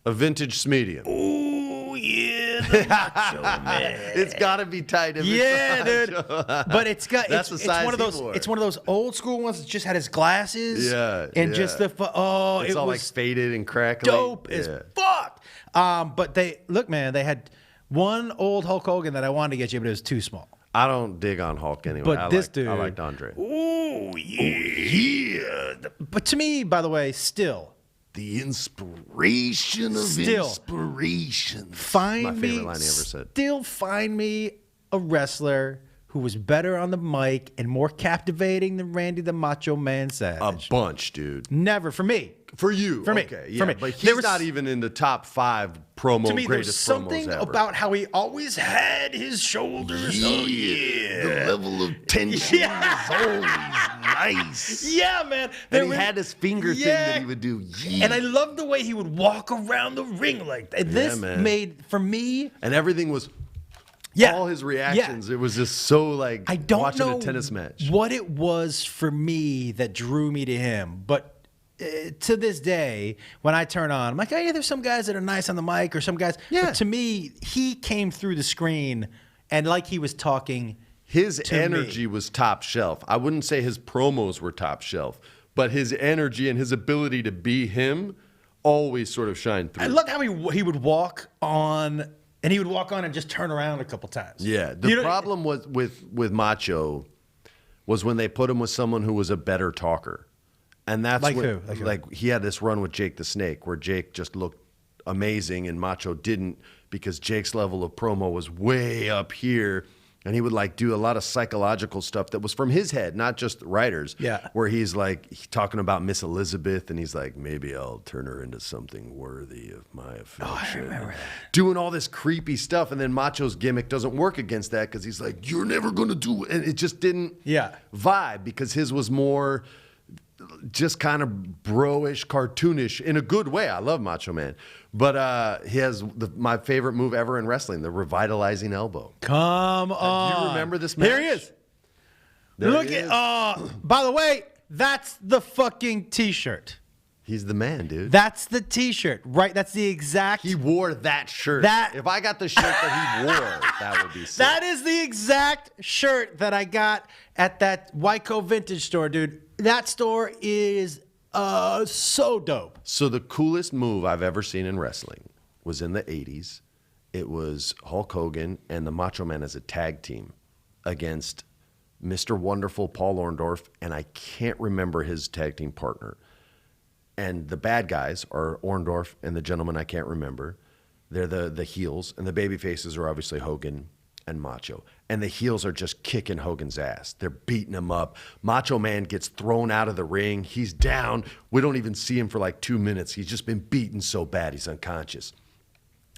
A vintage smedium. Ooh, yeah, the macho man. It's got to be tight. Yeah, dude. But it's got. That's the size one of those. he wore. It's one of those old school ones that just had his glasses. Yeah, and just the it's it all was like faded and crackly. dope as fuck. But they look, man. They had one old Hulk Hogan that I wanted to get you, but it was too small. I don't dig on Hulk anyway. But dude, I liked Andre. Ooh, yeah. But to me, by the way, still. The inspiration of inspiration. Find my favorite me, line he ever said. Still find me a wrestler who was better on the mic and more captivating than Randy the Macho Man Savage. A bunch, dude. Never for me. For you, for me, okay, yeah, for me. But he's not even in the top 5 promo to me, greatest there's something promos ever. about how he always had his shoulders. Yeah, oh yeah, the level of tension is always nice. Yeah, man. And he had this finger thing that he would do. Yeah. And I love the way he would walk around the ring like that. This made for me, and everything was. All his reactions, it was just so like I don't watching know a tennis match. What it was for me that drew me to him, but to this day, when I turn on, I'm like, oh yeah, there's some guys that are nice on the mic, or some guys. Yeah. But to me, he came through the screen, and like he was talking. His energy was top shelf. I wouldn't say his promos were top shelf, but his energy and his ability to be him always sort of shined through. I love how he would walk on And he would walk on and just turn around a couple times. Yeah. The problem was with Macho was when they put him with someone who was a better talker. And that's Like when, who? Like he had this run with Jake the Snake where Jake just looked amazing and Macho didn't because Jake's level of promo was way up here. And he would like do a lot of psychological stuff that was from his head, not just writers. Yeah. Where he's like talking about Miss Elizabeth and he's like, maybe I'll turn her into something worthy of my affection. Oh, I remember that. Doing all this creepy stuff. And then Macho's gimmick doesn't work against that because he's like, you're never going to do it. And it just didn't vibe because his was more just kind of bro-ish, cartoonish in a good way. I love Macho Man. But he has my favorite move ever in wrestling, the revitalizing elbow. Come on. Do you remember this match? Here he is. There Look he is. by the way, that's the fucking T-shirt. He's the man, dude. That's the T-shirt, right? That's the exact. He wore that shirt. If I got the shirt that he wore, that would be sick. That is the exact shirt that I got at that Wyco vintage store, dude. That store is so dope. So the coolest move I've ever seen in wrestling was in the 80s. It was Hulk Hogan and the Macho Man as a tag team against Mr. Wonderful Paul Orndorff, and I can't remember his tag team partner. And the bad guys are Orndorff and the gentleman I can't remember. They're the heels, and the baby faces are obviously Hogan and Macho. And the heels are just kicking Hogan's ass. They're beating him up. Macho Man gets thrown out of the ring. He's down. We don't even see him for like 2 minutes. He's just been beaten so bad he's unconscious.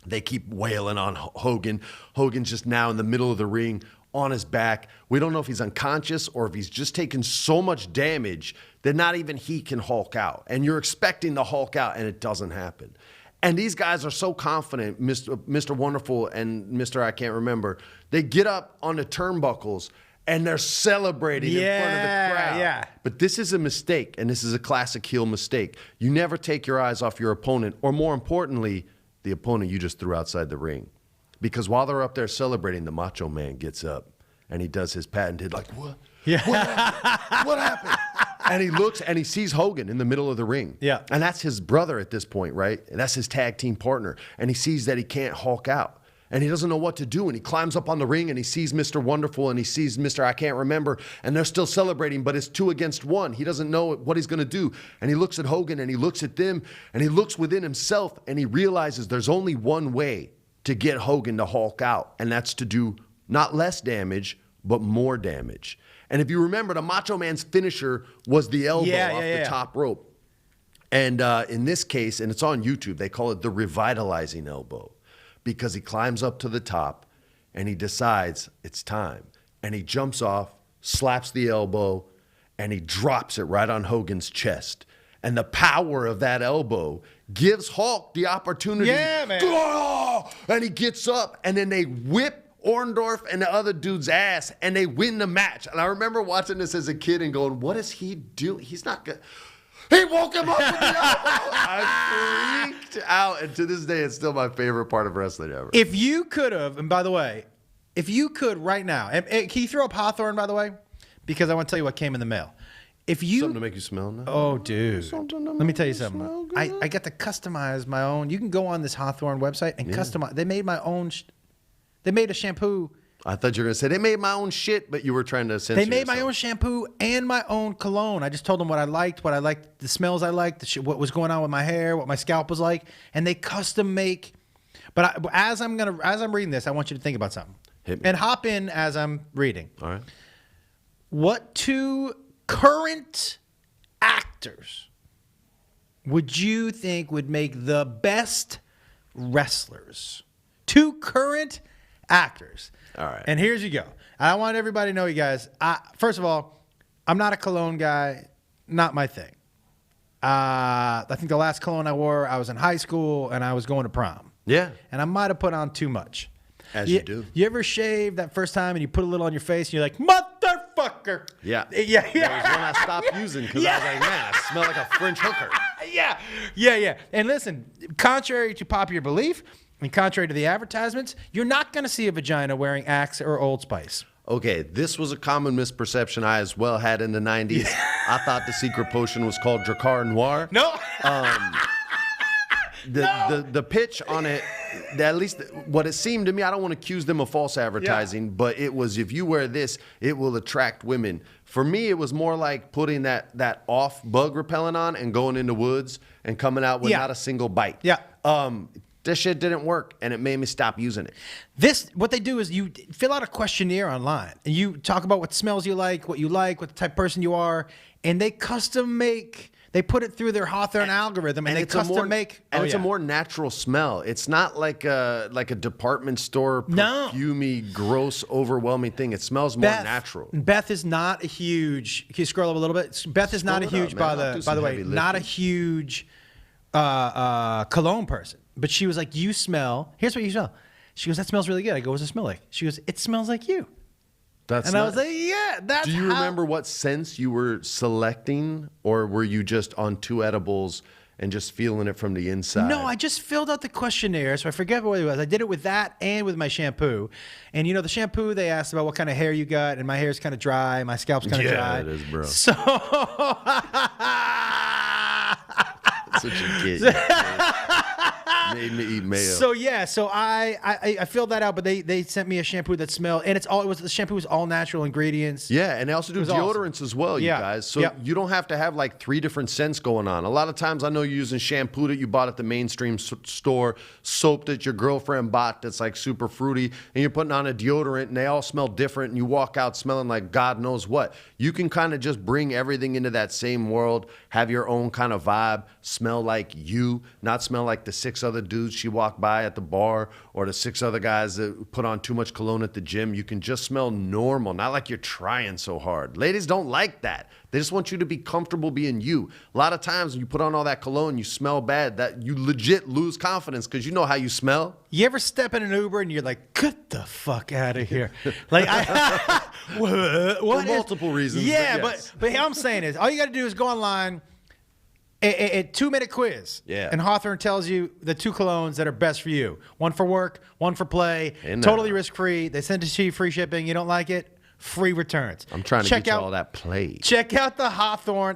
They keep wailing on Hogan. Hogan's just now in the middle of the ring on his back. We don't know if he's unconscious or if he's just taken so much damage that not even he can Hulk out. And you're expecting the Hulk out, and it doesn't happen. And these guys are so confident, Mr. Wonderful and Mr. I can't remember, they get up on the turnbuckles and they're celebrating in front of the crowd. Yeah. But this is a mistake, and this is a classic heel mistake. You never take your eyes off your opponent, or more importantly, the opponent you just threw outside the ring. Because while they're up there celebrating, the Macho Man gets up and he does his patented, like, what? Yeah. What happened? What happened? And he looks and he sees Hogan in the middle of the ring. Yeah. And that's his brother at this point, right? And that's his tag team partner. And he sees that he can't Hulk out. And he doesn't know what to do. And he climbs up on the ring and he sees Mr. Wonderful and he sees Mr. I can't remember. And they're still celebrating, but it's 2 against 1. He doesn't know what he's going to do. And he looks at Hogan and he looks at them and he looks within himself and he realizes there's only one way to get Hogan to Hulk out. And that's to do not less damage, but more damage. And if you remember, the Macho Man's finisher was the elbow off the top rope. And in this case, and it's on YouTube, they call it the revitalizing elbow because he climbs up to the top and he decides it's time. And he jumps off, slaps the elbow, and he drops it right on Hogan's chest. And the power of that elbow gives Hulk the opportunity. Yeah, man. And he gets up, and then they whip Orndorff and the other dude's ass, and they win the match. And I remember watching this as a kid and going, what is he doing? He's not good. He woke him up with the elbow. I freaked out. And to this day, it's still my favorite part of wrestling ever. If you could have, and by the way, if you could right now, and can you throw up Hawthorne, by the way? Because I want to tell you what came in the mail. If you, something to make you smell now? Oh, dude. Something to Let me make tell you you something. smell good. I got to customize my own. You can go on this Hawthorne website and customize. They made my own. They made a shampoo. I thought you were going to say, they made my own shit, but you were trying to censor They made my yourself. own shampoo and my own cologne. I just told them what I liked, the smells I liked, what was going on with my hair, what my scalp was like, and they custom make. But as I'm reading this, I want you to think about something. Hit me. And hop in as I'm reading. All right. What 2 current actors would you think would make the best wrestlers? 2 current actors. All right. And here's you go. I want everybody to know, you guys. First of all, I'm not a cologne guy. Not my thing. I think the last cologne I wore, I was in high school and I was going to prom. Yeah. And I might have put on too much. As you do. You ever shave that first time and you put a little on your face and you're like, motherfucker. Yeah. Yeah. That was one I stopped using because I was like, man, I smell like a French hooker. Yeah. And listen, contrary to popular belief and contrary to the advertisements, you're not going to see a vagina wearing Axe or Old Spice. Okay, this was a common misperception I as well had in the 90s. I thought the secret potion was called Dracar Noir. No. The pitch on it at least what it seemed to me, I don't want to accuse them of false advertising, but it was, if you wear this, it will attract women. For me, it was more like putting that off bug repellent on and going into woods and coming out with not a single bite. Yeah. This shit didn't work, and it made me stop using it. What they do is you fill out a questionnaire online, and you talk about what smells you like, what the type of person you are, and they custom make. They put it through their Hawthorne algorithm, and they custom make. And it's a more natural smell. It's not like a department store perfumey, gross, overwhelming thing. It smells more natural. Beth is not a huge. Can you scroll up a little bit? Beth is not a huge. By the way, not a huge cologne person. But she was like, "You smell. Here's what you smell." She goes, "That smells really good." I go, "What does it smell like?" She goes, "It smells like you." I was like, "Yeah, that's." Do you remember what scents you were selecting, or were you just on 2 edibles and just feeling it from the inside? No, I just filled out the questionnaire, so I forget what it was. I did it with that and with my shampoo. And the shampoo, they asked about what kind of hair you got, and my hair's kind of dry, my scalp's kind of dry. Yeah, it is, bro. So such a kid. Made me eat mayo. So I filled that out, but they sent me a shampoo that smelled, and the shampoo was all natural ingredients. Yeah, and they also do deodorants as well, you guys. So you don't have to have like 3 different scents going on. A lot of times I know you're using shampoo that you bought at the mainstream store, soap that your girlfriend bought that's like super fruity, and you're putting on a deodorant and they all smell different, and you walk out smelling like God knows what. You can kind of just bring everything into that same world, have your own kind of vibe, smell like you, not smell like the 6 other dudes she walked by at the bar or the 6 other guys that put on too much cologne at the gym. You can just smell normal, not like you're trying so hard. Ladies don't like that. They just want you to be comfortable being you. A lot of times when you put on all that cologne, you smell bad, that you legit lose confidence because you know how you smell. You ever step in an Uber and you're like, "Get the fuck out of here"? Like, what? For multiple reasons. Yeah, but yes. but I'm saying is, all you got to do is go online. A 2-minute quiz. Yeah. And Hawthorne tells you the 2 colognes that are best for you. One for work, one for play. Totally risk-free. They send it to you, free shipping. You don't like it? Free returns. I'm trying to get you all that play. Check out the Hawthorne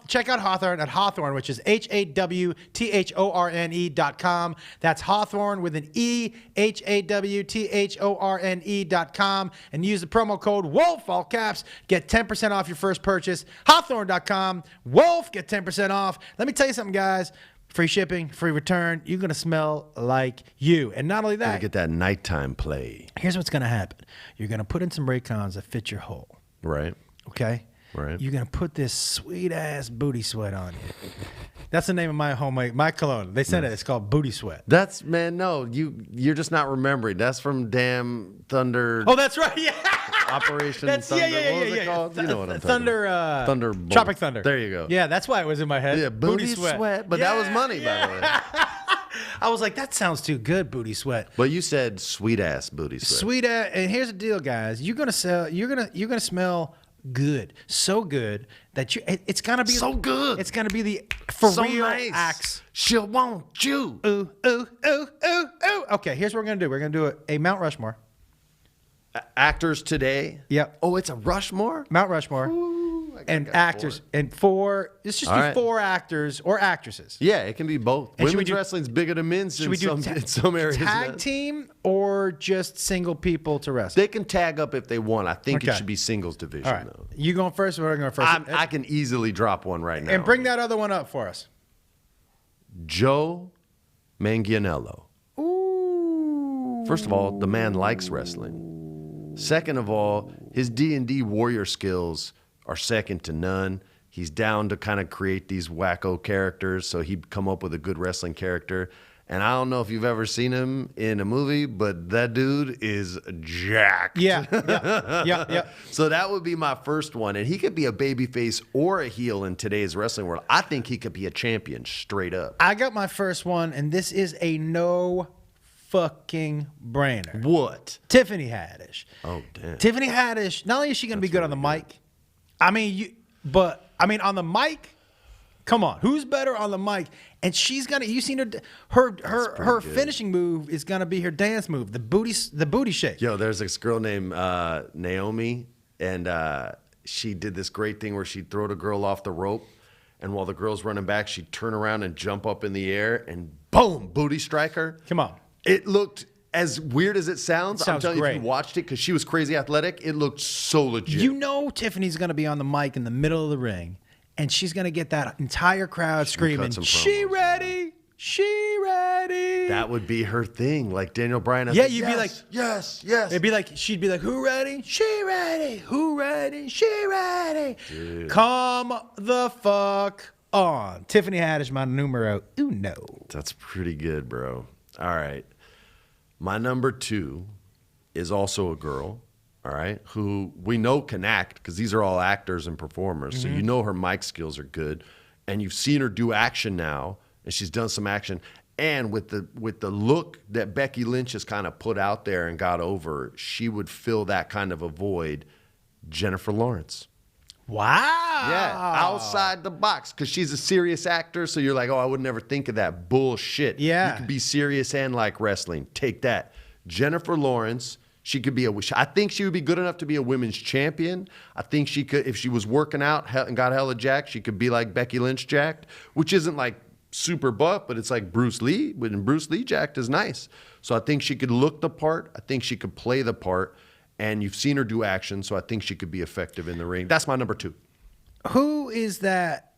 check out Hawthorne at Hawthorne, which is HAWTHORNE.com. That's Hawthorne with an E, HAWTHORNE.com, and use the promo code WOLF, all caps, get 10% off your first purchase. Hawthorne.com, WOLF, get 10% off. Let me tell you something, guys. Free shipping, free return. You're going to smell like you. And not only that. Gonna get that nighttime play. Here's what's going to happen. You're going to put in some Raycons that fit your hole. Right. Okay? Right. You're going to put this sweet-ass booty sweat on you. That's the name of my my cologne. They said it. It's called Booty Sweat. No, you're just not remembering. That's from damn Thunder. Oh, that's right. Yeah. Operation Thunder. What was it called? You know what I'm talking about. Thunder. Tropic Thunder. There you go. Yeah, that's why it was in my head. Yeah, booty sweat. But that was money, by the way. I was like, that sounds too good, booty sweat. But you said sweet ass booty sweat. Sweet ass. And here's the deal, guys. You're gonna smell good, so good that it's gonna be so good. It's gonna be the for so real nice. acts. She'll want you. Ooh, ooh, ooh, ooh, ooh. Okay, here's what we're gonna do. We're gonna do a Mount Rushmore. Actors today. Yep. Oh, it's a Rushmore. Mount Rushmore. Ooh, and actors 4. And 4. Let's just do 4 actors or actresses. Yeah, it can be both. And women's wrestling's bigger than men's in some areas. Tag team or just single people to wrestle? They can tag up if they want. I think it should be singles division. All right. Though. You going first or I'm going first? I can easily drop one right now. And bring that other one up for us. Joe Manganiello. Ooh. First of all, the man likes wrestling. Second of all, his D&D warrior skills are second to none. He's down to kind of create these wacko characters, so he'd come up with a good wrestling character. And I don't know if you've ever seen him in a movie, but that dude is jacked. Yeah. So that would be my first one. And he could be a babyface or a heel in today's wrestling world. I think he could be a champion straight up. I got my first one, and this is a no fucking brainer. What? Tiffany Haddish. Oh, damn. Tiffany Haddish, not only is she going to be good on the mic, on the mic, come on, who's better on the mic? And she's gonna, you seen her finishing move is gonna be her dance move, the booty shake. Yo, there's this girl named Naomi, and she did this great thing where she'd throw the girl off the rope, and while the girl's running back, she'd turn around and jump up in the air, and boom, booty strike her. Come on. It looked, as weird as it sounds, I'm telling you, if you watched it, because she was crazy athletic, it looked so legit. You know Tiffany's going to be on the mic in the middle of the ring, and she's going to get that entire crowd screaming, "She ready? She ready?" That would be her thing, like Daniel Bryan. Yeah, you'd be like, yes. It'd be like, she'd be like, "Who ready? She ready. Who ready? She ready." Dude. Come the fuck on. Tiffany Haddish, my numero uno. That's pretty good, bro. All right. My number 2 is also a girl, all right, who we know can act because these are all actors and performers. So you know her mic skills are good. And you've seen her do action now, and she's done some action. And with the look that Becky Lynch has kind of put out there and got over, she would fill that kind of a void. Jennifer Lawrence. Wow. Yeah, outside the box, because she's a serious actor, so you're like, oh, I would never think of that bullshit. Yeah. You could be serious and like wrestling. Take that. Jennifer Lawrence, she could be I think she would be good enough to be a women's champion. I think she could, if she was working out and got hella jacked, she could be like Becky Lynch jacked, which isn't like super buff, but it's like Bruce Lee. When Bruce Lee jacked is nice. So I think she could look the part. I think she could play the part. And you've seen her do action, so I think she could be effective in the ring. That's my number 2. Who is that?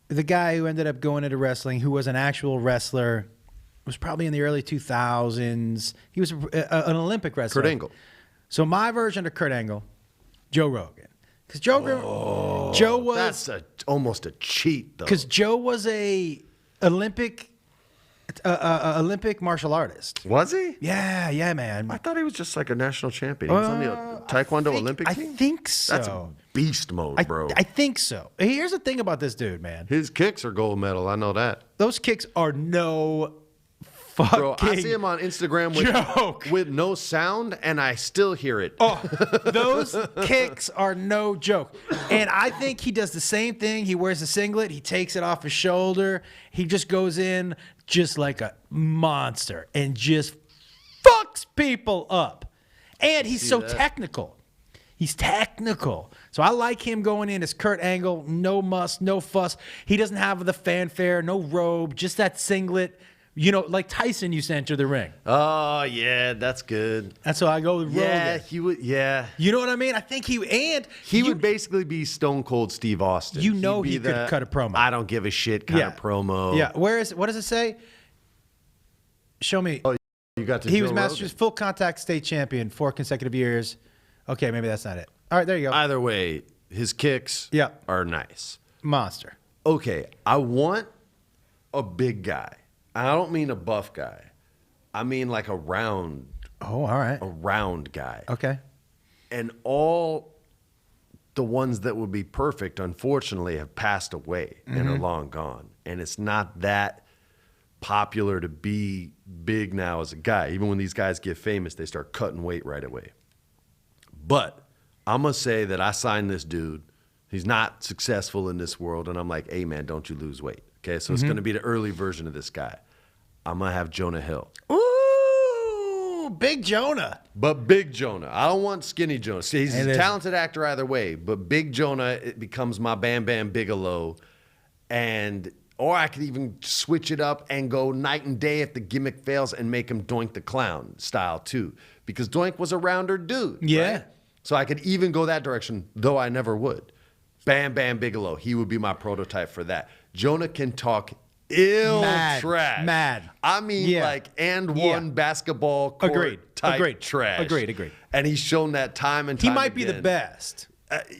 The guy who ended up going into wrestling, who was an actual wrestler, was probably in the early 2000s. He was an Olympic wrestler. Kurt Angle. So my version of Kurt Angle, Joe Rogan. Because Joe was... That's almost a cheat, though. Because Joe was a Olympic martial artist. Was he? Yeah, man. I thought he was just like a national champion. He was on the Taekwondo Olympic team? I think so. That's beast mode, bro. I think so. Here's the thing about this dude, man. His kicks are gold medal. I know that. Those kicks are no fucking Bro, I see him on Instagram with no sound, and I still hear it. Oh, those kicks are no joke. And I think he does the same thing. He wears a singlet. He takes it off his shoulder. He just goes in just like a monster and just fucks people up. And he's so technical. He's technical. So I like him going in as Kurt Angle. No muss, no fuss. He doesn't have the fanfare, no robe, just that singlet. You know, like Tyson used to enter the ring. Oh, yeah, that's good. That's why I go with Rogan. Yeah, he would, yeah. You know what I mean? I think he would basically be Stone Cold Steve Austin. You know he could cut a promo. I don't give a shit kind of promo. Yeah, what does it say? Show me. Oh, you got to He was Massachusetts full contact state champion 4 consecutive years. Okay, maybe that's not it. All right, there you go. Either way, his kicks are nice. Monster. Okay, I want a big guy. I don't mean a buff guy. I mean like a round. Oh, all right. A round guy. Okay. And all the ones that would be perfect, unfortunately, have passed away and are long gone. And it's not that popular to be big now as a guy. Even when these guys get famous, they start cutting weight right away. But I'm going to say that I signed this dude. He's not successful in this world. And I'm like, hey, man, don't you lose weight. Okay, so it's going to be the early version of this guy. I'm going to have Jonah Hill. Ooh, Big Jonah. But Big Jonah. I don't want skinny Jonah. See, he's a talented actor either way. But Big Jonah, it becomes my Bam Bam Bigelow. Or I could even switch it up and go night and day if the gimmick fails and make him Doink the Clown style too. Because Doink was a rounder dude. Yeah. Right? So I could even go that direction, though I never would. Bam Bam Bigelow. He would be my prototype for that. Jonah can talk trash. Mad. I mean, one basketball court type trash. Agreed. And he's shown that time and time He might be again. the best.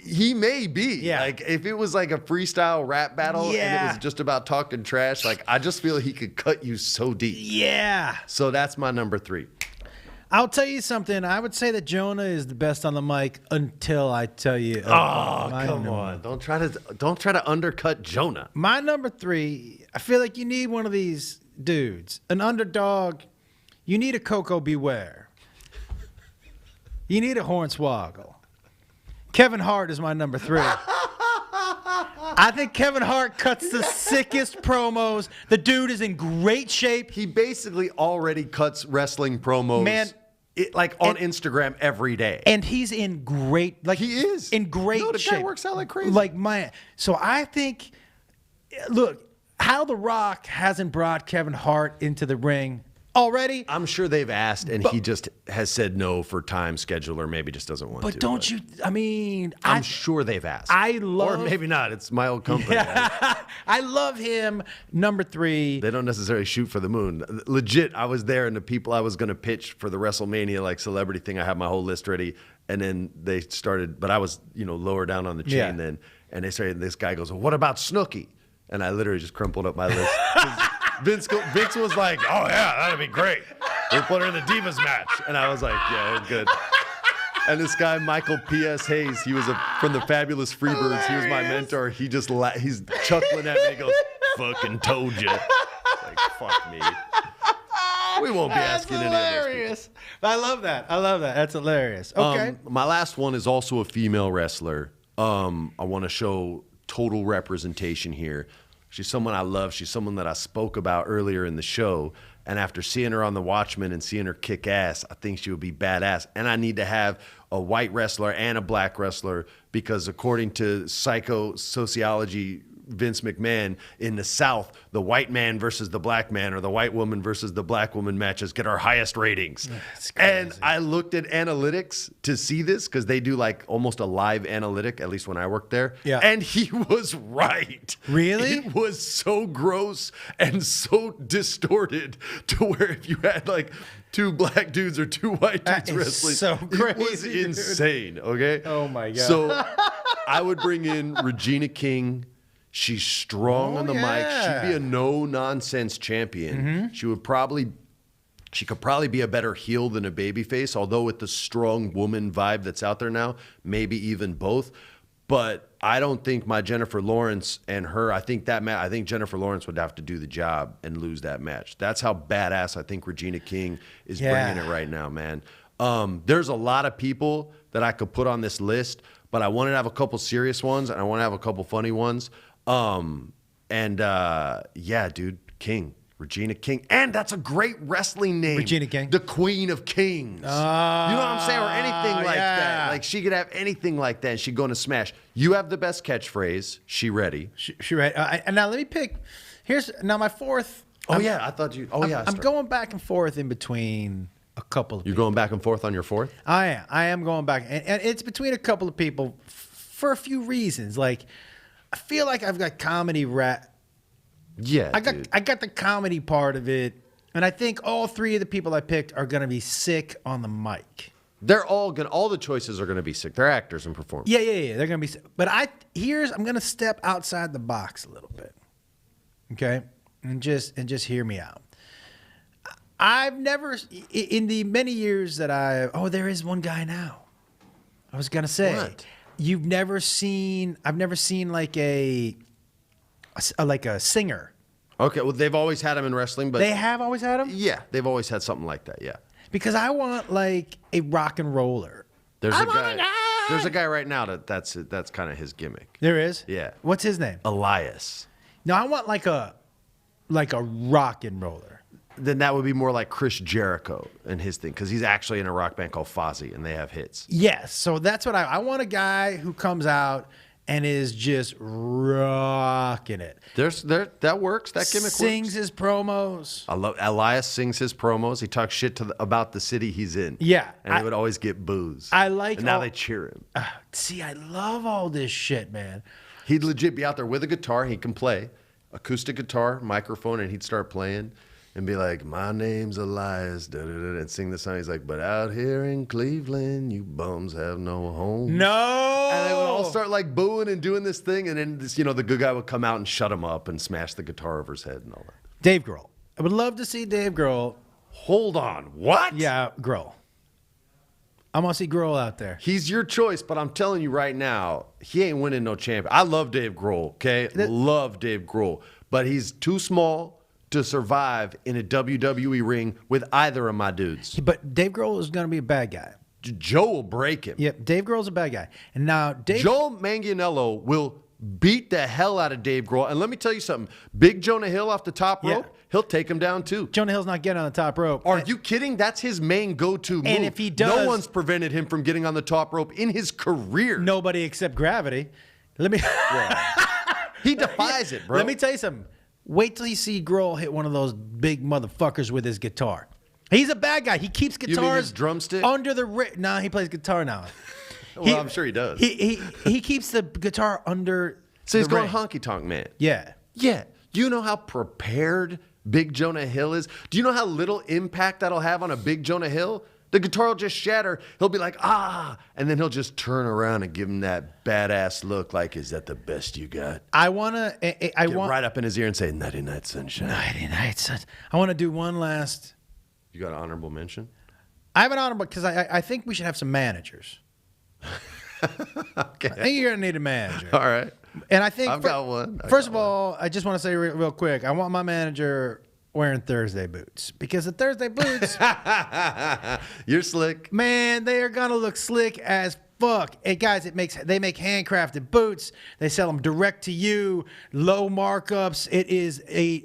He may be. Yeah. Like, if it was like a freestyle rap battle and it was just about talking trash, like, I just feel he could cut you so deep. Yeah. So that's my number 3. I'll tell you something. I would say that Jonah is the best on the mic until I tell you. Come on! Don't try to undercut Jonah. My number 3. I feel like you need one of these dudes, an underdog. You need a Coco Beware. You need a Hornswoggle. Kevin Hart is my number 3. I think Kevin Hart cuts the sickest promos. The dude is in great shape. He basically already cuts wrestling promos. Man. On Instagram every day. And he's in great, he is in great shape. The guy works out like crazy. So I think, look, how The Rock hasn't brought Kevin Hart into the ring, already. I'm sure they've asked, and he just has said no for time schedule, or maybe just doesn't want to. But don't you? I mean, I'm sure they've asked. or maybe not. It's my old company. I love him. Number 3. They don't necessarily shoot for the moon. Legit, I was there, and the people I was going to pitch for the WrestleMania like celebrity thing, I had my whole list ready, and then they started. But I was lower down on the chain then, and they started. This guy goes, well, "What about Snooki?" And I literally just crumpled up my list. Vince was like, "Oh yeah, that'd be great. We'll put her in the Divas match." And I was like, "Yeah, we're good." And this guy, Michael P.S. Hayes, he was from the Fabulous Freebirds. He was my mentor. He just he's chuckling at me. He goes, "Fucking told you." Like, fuck me. We won't be asking any of those people. I love that. That's hilarious. Okay. My last one is also a female wrestler. I want to show total representation here. She's someone I love. She's someone that I spoke about earlier in the show. And after seeing her on The Watchmen and seeing her kick ass, I think she would be badass. And I need to have a white wrestler and a black wrestler because according to psychosociology, Vince McMahon, in the South, the white man versus the black man or the white woman versus the black woman matches get our highest ratings. And I looked at analytics to see this because they do like almost a live analytic, at least when I worked there. Yeah. And he was right. Really? It was so gross and so distorted to where if you had like 2 black dudes or 2 white dudes wrestling, so crazy, it was insane, okay? Oh my God. So I would bring in Regina King. She's strong on the mic. She'd be a no-nonsense champion. She could probably be a better heel than a babyface, although with the strong woman vibe that's out there now, maybe even both. But I don't think my Jennifer Lawrence and her, I think Jennifer Lawrence would have to do the job and lose that match. That's how badass I think Regina King is bringing it right now, man. There's a lot of people that I could put on this list, but I want to have a couple serious ones and I want to have a couple funny ones. Dude, King, Regina King. And that's a great wrestling name. Regina King. The Queen of Kings. You know what I'm saying? Or anything like that. Like she could have anything like that and she'd go into Smash. You have the best catchphrase. She ready. She ready. And now let me pick. Now my fourth. I thought you. I'm going back and forth in between a couple of You're people. going back and forth on your fourth? I am going back. And it's between a couple of people for a few reasons. Like, I feel like I've got comedy Yeah, I got the comedy part of it, and I think all 3 of the people I picked are gonna be sick on the mic. They're all the choices are gonna be sick. They're actors and performers. Yeah. They're gonna be sick. But I'm gonna step outside the box a little bit. Okay? And just hear me out. I've never in the many years that there is one guy now. I was gonna say what? I've never seen like a singer. Okay, well, they've always had him in wrestling, but They have always had him? yeah, they've always had something like that. Yeah, Because I want like a rock and roller. there's a guy right now that's kind of his gimmick. There is? Yeah. What's his name? Elias. No, I want like a rock and roller. Then that would be more like Chris Jericho and his thing because he's actually in a rock band called Fozzy and they have hits. Yes. So that's what I want a guy who comes out and is just rocking it. That works. That gimmick Sings works. his promos. I love Elias sings his promos. He talks shit about the city he's in. Yeah. And he would always get boos. And now they cheer him. See, I love all this shit, man. He'd legit be out there with a guitar. He can play acoustic guitar, microphone, and he'd start playing and be like, "My name's Elias," and sing the song. He's like, "But out here in Cleveland, you bums have no home." No. And they would all start like booing and doing this thing, and then this, the good guy would come out and shut him up and smash the guitar over his head and all that. Dave Grohl. I would love to see Dave Grohl. Hold on, what? Yeah, Grohl. I want to see Grohl out there. He's your choice, but I'm telling you right now, he ain't winning no champion. I love Dave Grohl, okay? Love Dave Grohl, but he's too small to survive in a WWE ring with either of my dudes. But Dave Grohl is going to be a bad guy. Joe will break him. Yep, Dave Grohl's a bad guy. And now Joe Manganiello will beat the hell out of Dave Grohl. And let me tell you something. Big Jonah Hill off the top rope, he'll take him down too. Jonah Hill's not getting on the top rope. Are you kidding? That's his main go-to move. And if he does, no one's prevented him from getting on the top rope in his career. Nobody except gravity. Let me He defies it, bro. Let me tell you something. Wait till you see Grohl hit one of those big motherfuckers with his guitar. He's a bad guy. He keeps guitars. You mean his drumstick? Under the Nah, he plays guitar now. Well, I'm sure he does. He keeps the guitar under. So he's the going ring. honky tonk man. Yeah. Yeah. Do you know how prepared Big Jonah Hill is? Do you know how little impact that'll have on a Big Jonah Hill? The guitar will just shatter. He'll be like, ah. And then he'll just turn around and give him that badass look like, is that the best you got? I want to. Get right up in his ear and say, nighty night, sunshine. Nighty night, sunshine. I want to do one last. You got an honorable mention? I have an honorable because I think we should have some managers. Okay. I think you're going to need a manager. All right. And I think. I've got one. First of all, I just want to say real quick, I want my manager wearing Thursday boots because the Thursday boots, You're slick. man, they are gonna look slick as fuck. Hey guys, they make handcrafted boots. They sell them direct to you, low markups. It is a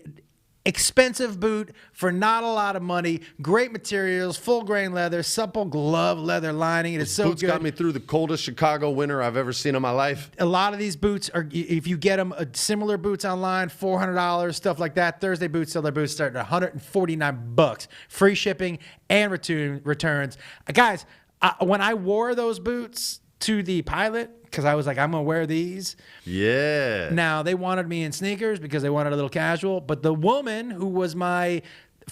expensive boot for not a lot of money. Great materials, full grain leather, supple glove leather lining. It is so Boots good. got me through the coldest Chicago winter I've ever seen in my life. A lot of these boots are, if you get them, similar boots online, $400, stuff like that. Thursday boots sell their boots starting at $149, free shipping and returns. Guys, when I wore those boots to the pilot, because I was like, I'm gonna wear these. Yeah. Now they wanted me in sneakers because they wanted a little casual, but the woman who was my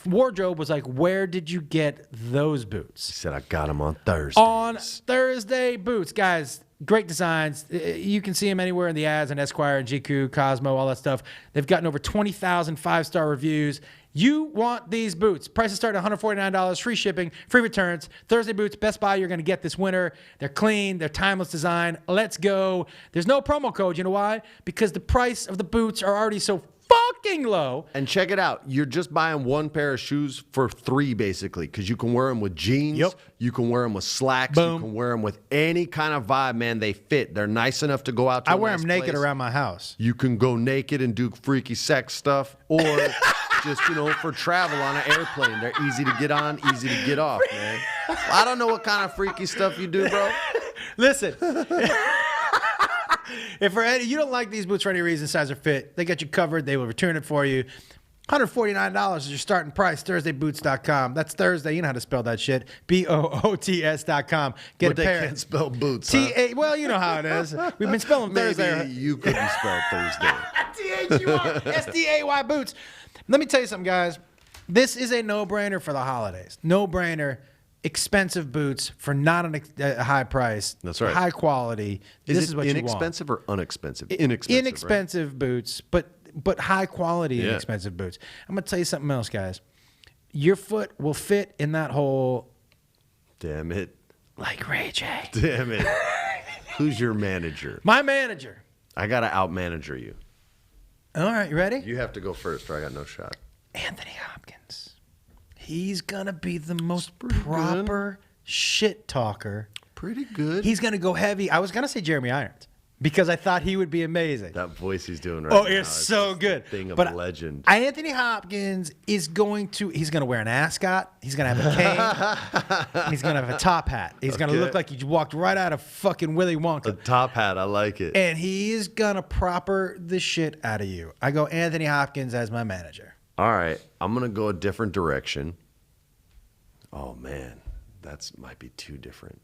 wardrobe was like, where did you get those boots? He said, I got them on Thursday. On Thursday boots, guys. Great designs. You can see them anywhere in the ads on Esquire and GQ, Cosmo, all that stuff. They've gotten over 20,000 five-star reviews. You want these boots. Prices start at $149, free shipping, free returns. Thursday boots, Best Buy, you're going to get this winter. They're clean. They're timeless design. Let's go. There's no promo code. You know why? Because the price of the boots are already so fucking low. And check it out. You're just buying one pair of shoes for $3 basically, because you can wear them with jeans. Yep. You can wear them with slacks. Boom. You can wear them with any kind of vibe, man. They fit. They're nice enough to go out to I a wear nice them naked place. around my house. You can go naked and do freaky sex stuff, or just, for travel on an airplane. They're easy to get on, easy to get off, man. I don't know what kind of freaky stuff you do, bro. Listen. If you don't like these boots for any reason, size or fit, they got you covered. They will return it for you. $149 is your starting price. ThursdayBoots.com. That's Thursday. You know how to spell that shit. BOOTS.com. Get But a they pair. can't spell boots. T-A. Well, you know how it is. We've been spelling Maybe Thursday. you couldn't spell Thursday. T-H-U-R-S-D-A-Y boots. Let me tell you something, guys. This is a no-brainer for the holidays. No-brainer. Expensive boots for not a high price. That's right. High quality. Is This it is what you want. inexpensive or unexpensive? Inexpensive. Inexpensive boots, but high quality Yeah. inexpensive boots. I'm gonna tell you something else, guys. Your foot will fit in that hole Damn it. like Ray J. Damn it. Who's your manager? My manager. I got to out-manager you. All right, you ready? You have to go first or I got no shot. Anthony Hopkins. He's gonna be the most pretty proper shit talker. Pretty good. He's gonna go heavy. I was gonna say Jeremy Irons because I thought he would be amazing. That voice he's doing right Oh, now. it's so just good. a thing of But legend. Anthony Hopkins is he's going to wear an ascot. He's going to have a cane. He's going to have a top hat. He's going to Okay. look like he walked right out of fucking Willy A Wonka. top hat. I like it. And he is going to proper the shit out of you. I go Anthony Hopkins as my manager. All right. I'm going to go a different direction. Oh, man. That might be too different.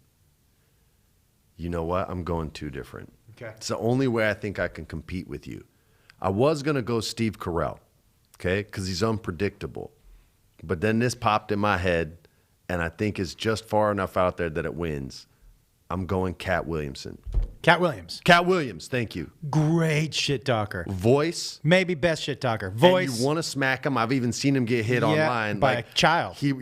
You know what? I'm going too different. Okay. It's the only way I think I can compete with you. I was going to go Steve Carell, okay, because he's unpredictable. But then this popped in my head, and I think it's just far enough out there that it wins. I'm going Cat Williamson. Cat Williams. Cat Williams, thank you. Great shit talker. Voice. Maybe best shit talker. Voice. And you want to smack him. I've even seen him get hit online. by a child. He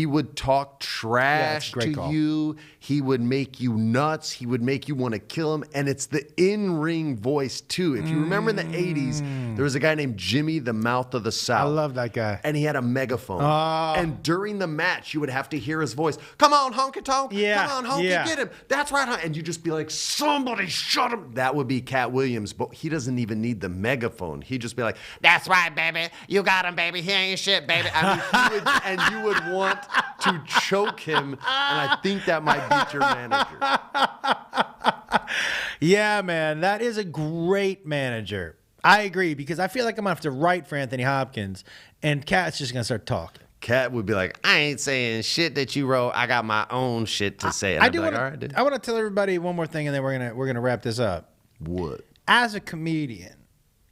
would talk trash great to call. you. He would make you nuts. He would make you want to kill him. And it's the in-ring voice, too. If you remember in the 80s, there was a guy named Jimmy the Mouth of the South. I love that guy. And he had a megaphone. Oh. And during the match, you would have to hear his voice. Come on, honky tonk. Yeah, Come on, honky, yeah. get him. That's right. And you just be like, somebody shut him. That would be Cat Williams, but he doesn't even need the megaphone. He'd just be like, that's right, baby. You got him, baby. He ain't shit, baby. I mean, and you would want to choke him, and I think that might beat your manager. Yeah, man. That is a great manager. I agree, because I feel like I'm going to have to write for Anthony Hopkins, and Kat's just going to start talking. Kat would be like, I ain't saying shit that you wrote. I got my own shit to say. And I I'd be do like, want all right, dude. I want to tell everybody one more thing, and then we're gonna wrap this up. What? As a comedian,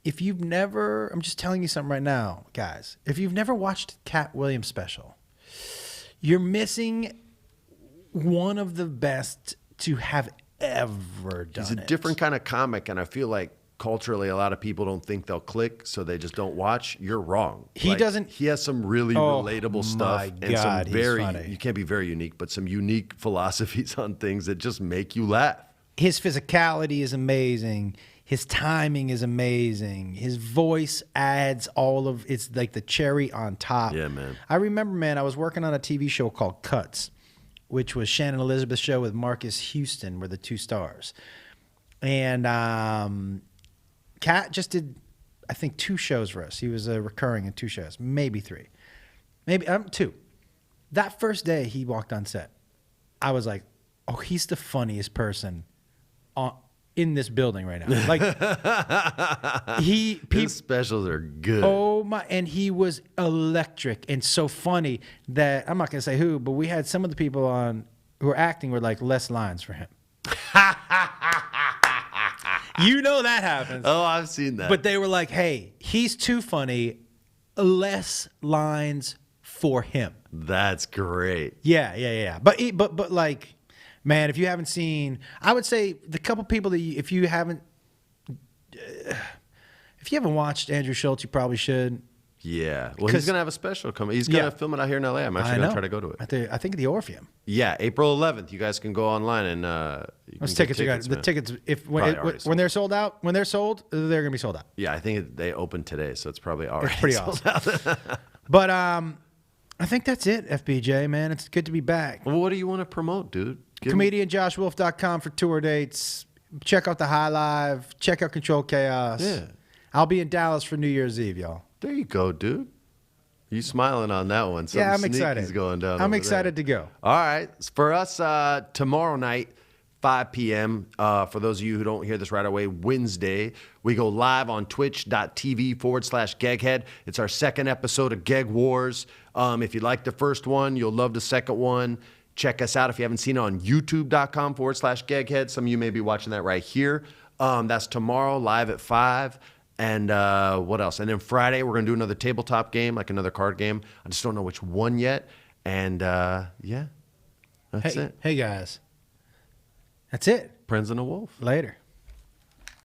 if you've never, I'm just telling you something right now, guys. If you've never watched Cat Williams special, you're missing one of the best to have ever done. He's a different kind of comic, and I feel like culturally a lot of people don't think they'll click, so they just don't watch. You're wrong. He doesn't. He has some really relatable stuff, and some very, funny. you can't be very unique, but some unique philosophies on things that just make you laugh. His physicality is amazing. His timing is amazing. His voice adds it's like the cherry on top. Yeah, man. I remember, man, I was working on a TV show called Cuts, which was Shannon Elizabeth's show with Marcus Houston, were the two stars. And Cat just did, I think, 2 shows for us. He was recurring in 2 shows, maybe 3. Maybe 2. That first day he walked on set, I was like, oh, he's the funniest person in this building right now. Like, his specials are good. Oh my! And he was electric and so funny that I'm not gonna say who, but we had some of the people on who were acting were like less lines for him. You know that happens. Oh, I've seen that. But they were like, "Hey, he's too funny. Less lines for him." That's great. Yeah. But like. Man, if you haven't seen, I would say the couple people that if you haven't watched Andrew Schultz, you probably should. Yeah. Well, he's going to have a special coming. He's going to film it out here in LA. I'm actually going to try to go to it. I think at the Orpheum. Yeah, April 11th. You guys can go online and those tickets are the tickets when they're sold out, they're going to be sold out. Yeah, I think they opened today, so it's probably already it's pretty sold awesome. out. But I think that's it, FBJ, man. It's good to be back. Well, what do you want to promote, dude? ComedianJoshWolf.com for tour dates. Check out the High Live. Check out Control Chaos. Yeah. I'll be in Dallas for New Year's Eve, y'all. There you go, dude. You smiling on that one. Something I'm excited. Going down I'm excited to go. All right. For us, tomorrow night, 5 p.m., for those of you who don't hear this right away, Wednesday, we go live on twitch.tv/GEGGHEAD. It's our second episode of Geg Wars. If you like the first one, you'll love the second one. Check us out if you haven't seen it on youtube.com/GEGGHEAD. Some of you may be watching that right here. That's tomorrow, live at 5. And what else? And then Friday, we're going to do another tabletop game, like another card game. I just don't know which one yet. And yeah, that's it. Hey, guys. That's it. Prinze The Wolf. Later.